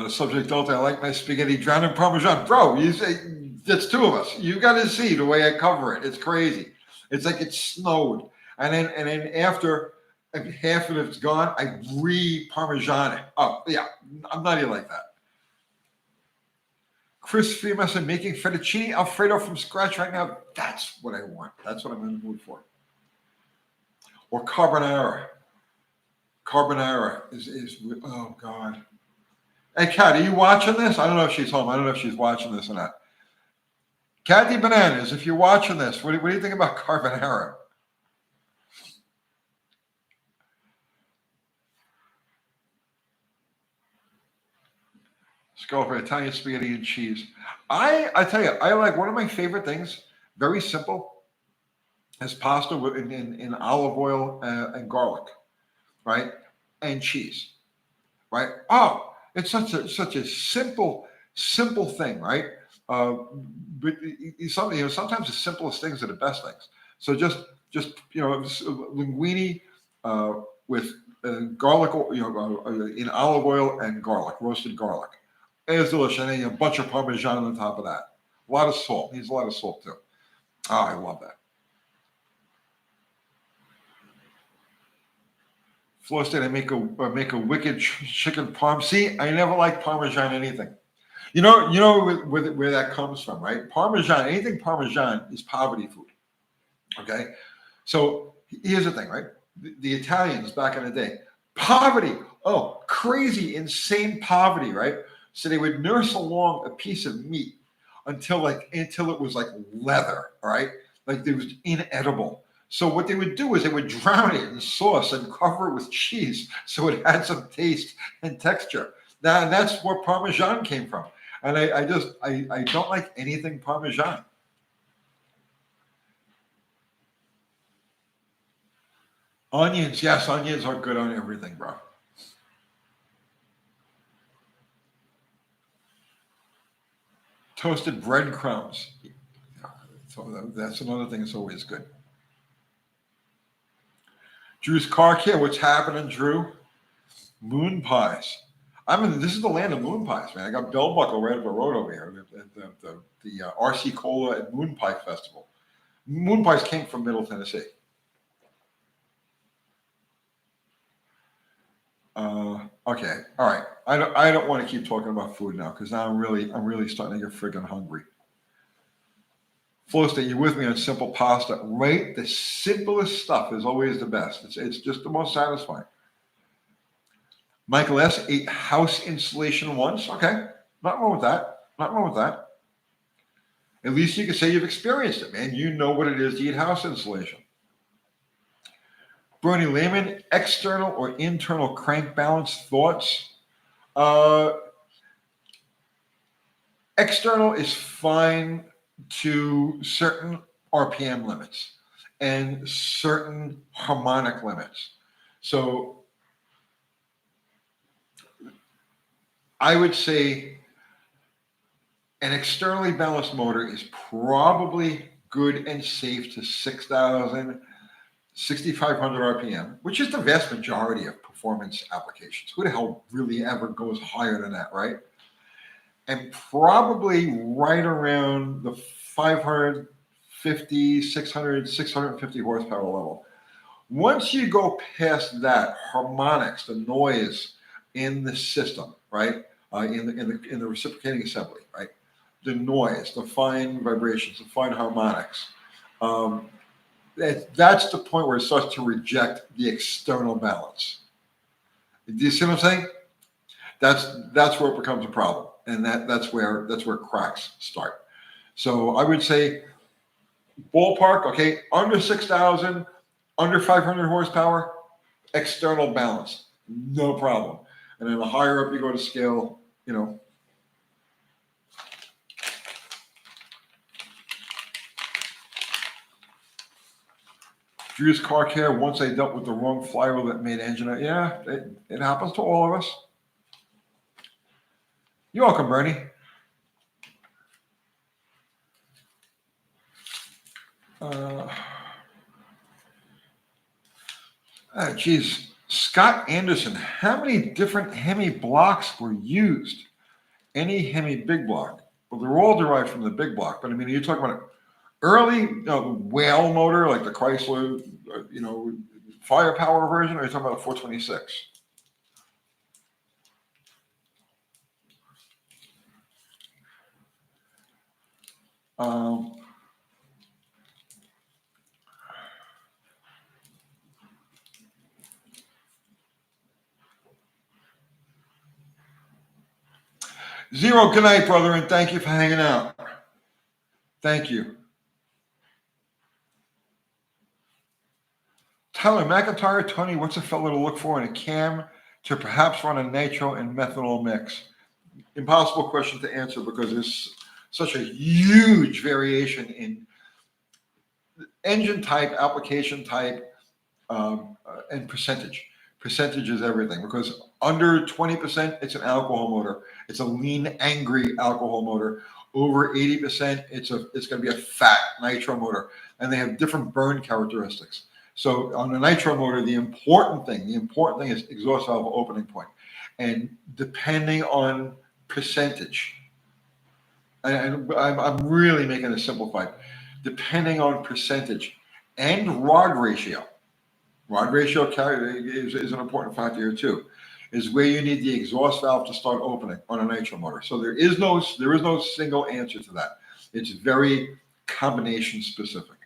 Subject Delta, I like my spaghetti drowned in Parmesan. Bro, you say that's two of us. You got to see the way I cover it. It's crazy. It's like it snowed. And then after half of it's gone, I re-Parmesan it. Oh, yeah. I'm not even like that. Chris Freeman said, making fettuccine Alfredo from scratch right now. That's what I want. That's what I'm in the mood for. Or carbonara. Carbonara is oh God. Hey, Kat, are you watching this? I don't know if she's home. I don't know if she's watching this or not. Kathy Bananas, if you're watching this, what do you think about carbonara? Let's go for Italian spaghetti and cheese. I tell you, I like one of my favorite things, very simple, is pasta in olive oil and garlic, right? And cheese, right? Oh, it's such a simple thing, right? Uh, but sometimes the simplest things are the best things. So just linguine with garlic, in olive oil and garlic, roasted garlic. It's delicious. And then a bunch of Parmesan on top of that. A lot of salt. Needs a lot of salt too. Oh, I love that. Flo said I make a wicked chicken parm. See, I never liked Parmesan anything. Where that comes from, right? Parmesan, anything Parmesan is poverty food. Okay, so here's the thing, right? The Italians back in the day, poverty. Oh, crazy, insane poverty, right? So they would nurse along a piece of meat until it was like leather, all right? Like it was inedible. So what they would do is they would drown it in sauce and cover it with cheese so it had some taste and texture. That's where Parmesan came from. And I don't like anything Parmesan. Onions, yes, onions are good on everything, bro. Toasted breadcrumbs. So that's another thing that's always good. Drew's car care. What's happening, Drew? Moon pies. This is the land of moon pies, man. I got bell buckle right up the road over here. The RC Cola and Moon Pie Festival. Moon pies came from Middle Tennessee. Okay, all right. I don't want to keep talking about food now because now I'm really starting to get friggin' hungry. Flo, stay you with me on simple pasta, right? The simplest stuff is always the best. It's just the most satisfying. Michael S. ate house insulation once. Okay, not wrong with that. Not wrong with that. At least you can say you've experienced it, man. You know what it is to eat house insulation. Bernie Lehman, external or internal crank balance thoughts. Uh, External is fine to certain RPM limits and certain harmonic limits. So I would say an externally balanced motor is probably good and safe to 6,000, 6,500 RPM, which is the vast majority of performance applications. Who the hell really ever goes higher than that, right? And probably right around the 550, 600, 650 horsepower level. Once you go past that, harmonics, the noise in the system, right? In the reciprocating assembly, right? The noise, the fine vibrations, the fine harmonics. Um, that's the point where it starts to reject the external balance. Do you see what I'm saying? That's where it becomes a problem, and that's where cracks start. So I would say ballpark, okay, under 6,000, under 500 horsepower, external balance, no problem. And then the higher up you go to scale, Drew's car care. Once I dealt with the wrong flywheel that made engine. Yeah, it happens to all of us. You're welcome, Bernie. Geez, Scott Anderson, how many different Hemi blocks were used? Any Hemi big block? Well, they're all derived from the big block, but I mean, you're talking about early whale motor, like the Chrysler, firepower version, or are you talking about a 426? Zero, good night, brother, and thank you for hanging out. Thank you. Tyler McIntyre, Tony, what's a fellow to look for in a cam to perhaps run a nitro and methanol mix? Impossible question to answer because there's such a huge variation in engine type, application type, and percentage. Percentage is everything because under 20%, it's an alcohol motor. It's a lean, angry alcohol motor. Over 80%, it's going to be a fat nitro motor, and they have different burn characteristics. So on a nitro motor, the important thing is exhaust valve opening point, and depending on percentage, and I'm really making it simplified, depending on percentage and rod ratio. Rod ratio is an important factor here too, is where you need the exhaust valve to start opening on a nitro motor. So there is no single answer to that. It's very combination specific.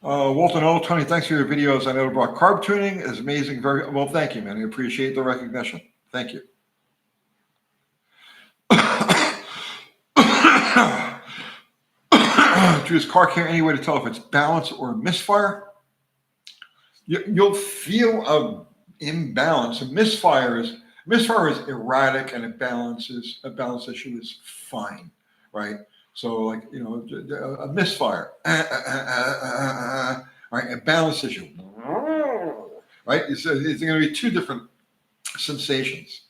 Walton O, Tony, thanks for your videos. I know it brought carb tuning is amazing. Very well, thank you, man. I appreciate the recognition. Thank you. Drew's car care, any way to tell if it's balance or misfire? You'll feel an imbalance. A misfire is erratic, and a balance issue is fine, right? So like, a misfire, right? A balance issue, right? It's going to be two different sensations.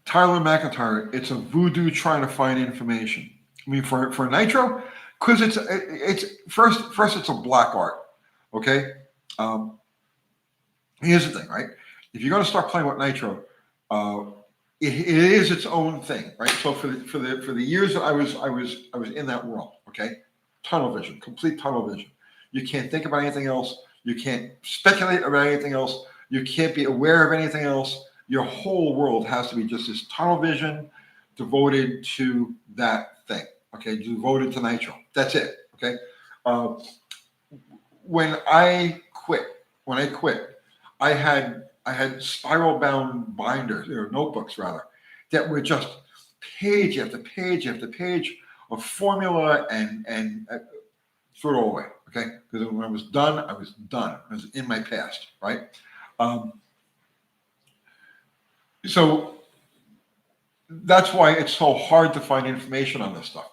Tyler McIntyre, it's a voodoo trying to find information. I mean, for nitro, because it's first it's a black art. Okay, here's the thing, right? If you're going to start playing with nitro, it is its own thing, right? So for the years that I was in that world, okay, tunnel vision, complete tunnel vision. You can't think about anything else. You can't speculate about anything else. You can't be aware of anything else. Your whole world has to be just this tunnel vision devoted to that thing, okay, devoted to nitro. That's it, okay? When I quit, I had spiral bound binders, or notebooks rather, that were just page after page after page of formula and threw it all away, okay? Because when I was done, I was done. I was in my past, right? So that's why it's so hard to find information on this stuff,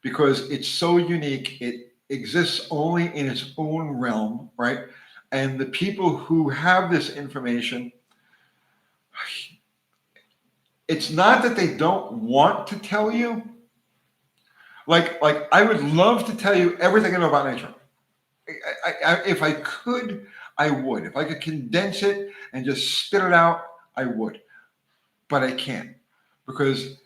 because it's so unique. It exists only in its own realm, right? And the people who have this information, it's not that they don't want to tell you. Like I would love to tell you everything I know about nitro. If I could, I would. If I could condense it and just spit it out, I would. But I can't, because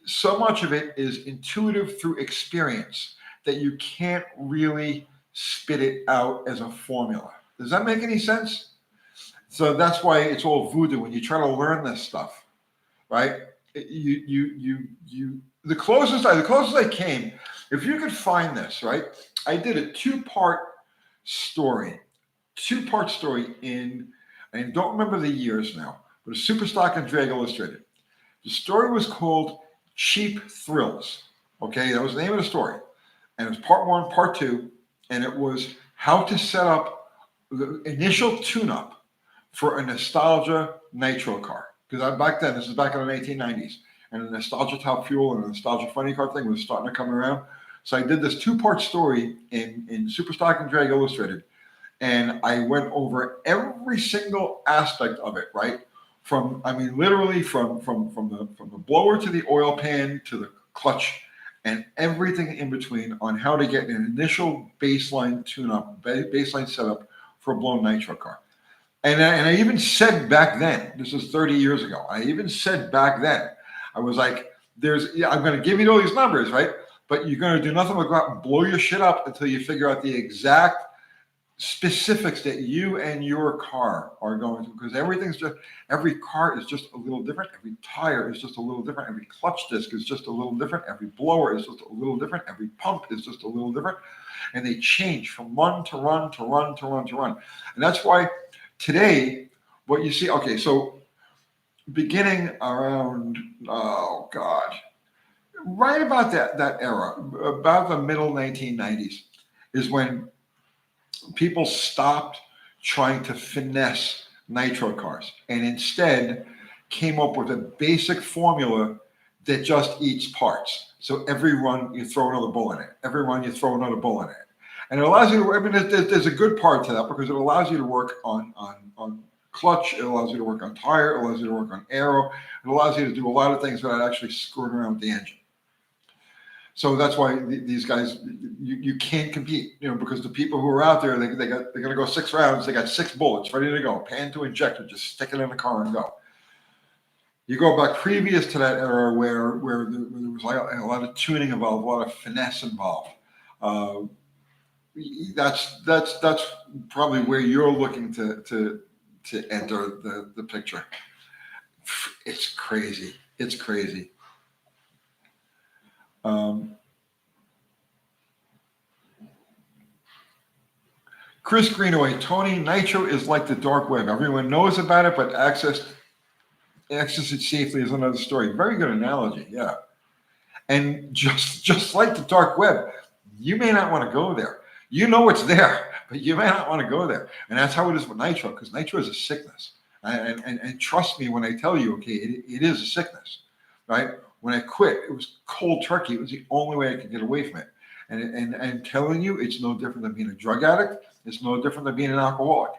so much of it is intuitive through experience that you can't really spit it out as a formula. Does that make any sense? So that's why it's all voodoo when you try to learn this stuff, right? The closest I came, if you could find this, right? I did a two-part story in, I don't remember the years now, but a Superstock and Drag Illustrated. The story was called Cheap Thrills. Okay, that was the name of the story. And it was part one, part two, and it was how to set up the initial tune-up for a nostalgia nitro car. Because back then, this is back in the 1890s, and the nostalgia top fuel and the nostalgia funny car thing was starting to come around. So I did this two-part story in Superstock and Drag Illustrated. and I went over every single aspect of it, right? Literally from the blower to the oil pan to the clutch and everything in between on how to get an initial baseline tune-up, baseline setup for a blown nitro car. And I even said back then, this is 30 years ago, I even said back then, I was like, I'm going to give you all these numbers, right? But you're going to do nothing but go out and blow your shit up until you figure out the exact specifics that you and your car are going to, because every car is just a little different. Every tire is just a little different. Every clutch disc is just a little different. Every blower is just a little different. Every pump is just a little different. And they change from run to run to run to run to run. And that's why today, what you see, okay, so beginning around, oh God, right about that era, about the middle 1990s, is when people stopped trying to finesse nitro cars and instead came up with a basic formula that just eats parts. So every run you throw another bull in it. Every run you throw another bull in it. And it allows you to, I mean, there's a good part to that because it allows you to work on clutch, it allows you to work on tire, it allows you to work on aero, it allows you to do a lot of things without actually screwing around with the engine. So that's why these guys, you can't compete, because the people who are out there, they're going to go 6 rounds. They got 6 bullets ready to go, pan to injector, just stick it in the car and go. You go back previous to that era where there was a lot of tuning involved, a lot of finesse involved. That's probably where you're looking to enter the picture. It's crazy. It's crazy. Chris Greenaway, Tony, Nitro is like the dark web. Everyone knows about it, but access it safely is another story. Very good analogy, yeah. And just like the dark web, you may not want to go there. You know it's there, but you may not want to go there. And that's how it is with Nitro, because Nitro is a sickness. And trust me when I tell you, okay, it is a sickness, right? When I quit, it was cold turkey. It was the only way I could get away from it. And I'm telling you, it's no different than being a drug addict. It's no different than being an alcoholic.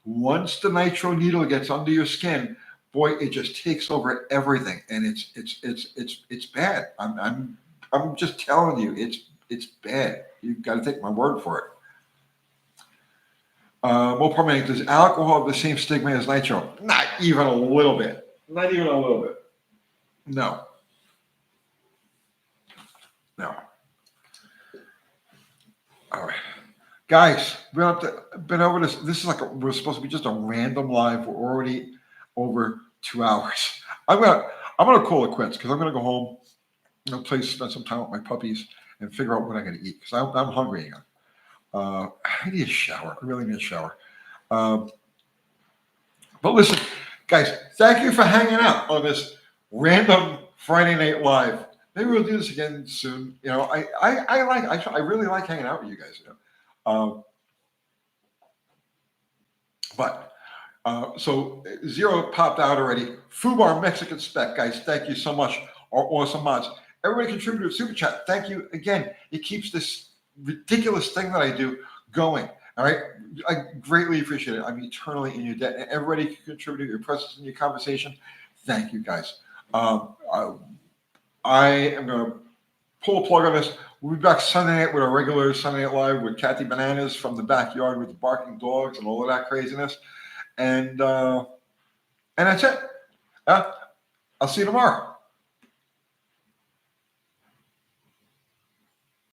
Once the nitro needle gets under your skin, boy, it just takes over everything, and it's bad. I'm just telling you, it's bad. You've got to take my word for it. Mopar Manic, does alcohol have the same stigma as nitro? Not even a little bit. Not even a little bit. No. All right, guys, been over this. This is we're supposed to be just a random live. We're already over 2 hours. I'm gonna call it quits because I'm gonna go home. Spend some time with my puppies and figure out what I'm gonna eat because I'm hungry again. I need a shower. I really need a shower. But listen, guys, thank you for hanging out on this random Friday Night Live. Maybe we'll do this again soon. I really like hanging out with you guys. So Zero popped out already. Fubar Mexican Spec, guys, thank you so much. Our awesome mods. Everybody contributed to Super Chat. Thank you again. It keeps this ridiculous thing that I do going. All right. I greatly appreciate it. I'm eternally in your debt. And everybody can contribute your presence in your conversation. Thank you, guys. I am going to pull a plug on this. We'll be back Sunday night with our regular Sunday Night Live with Kathy Bananas from the backyard with the barking dogs and all of that craziness. And that's it. I'll see you tomorrow.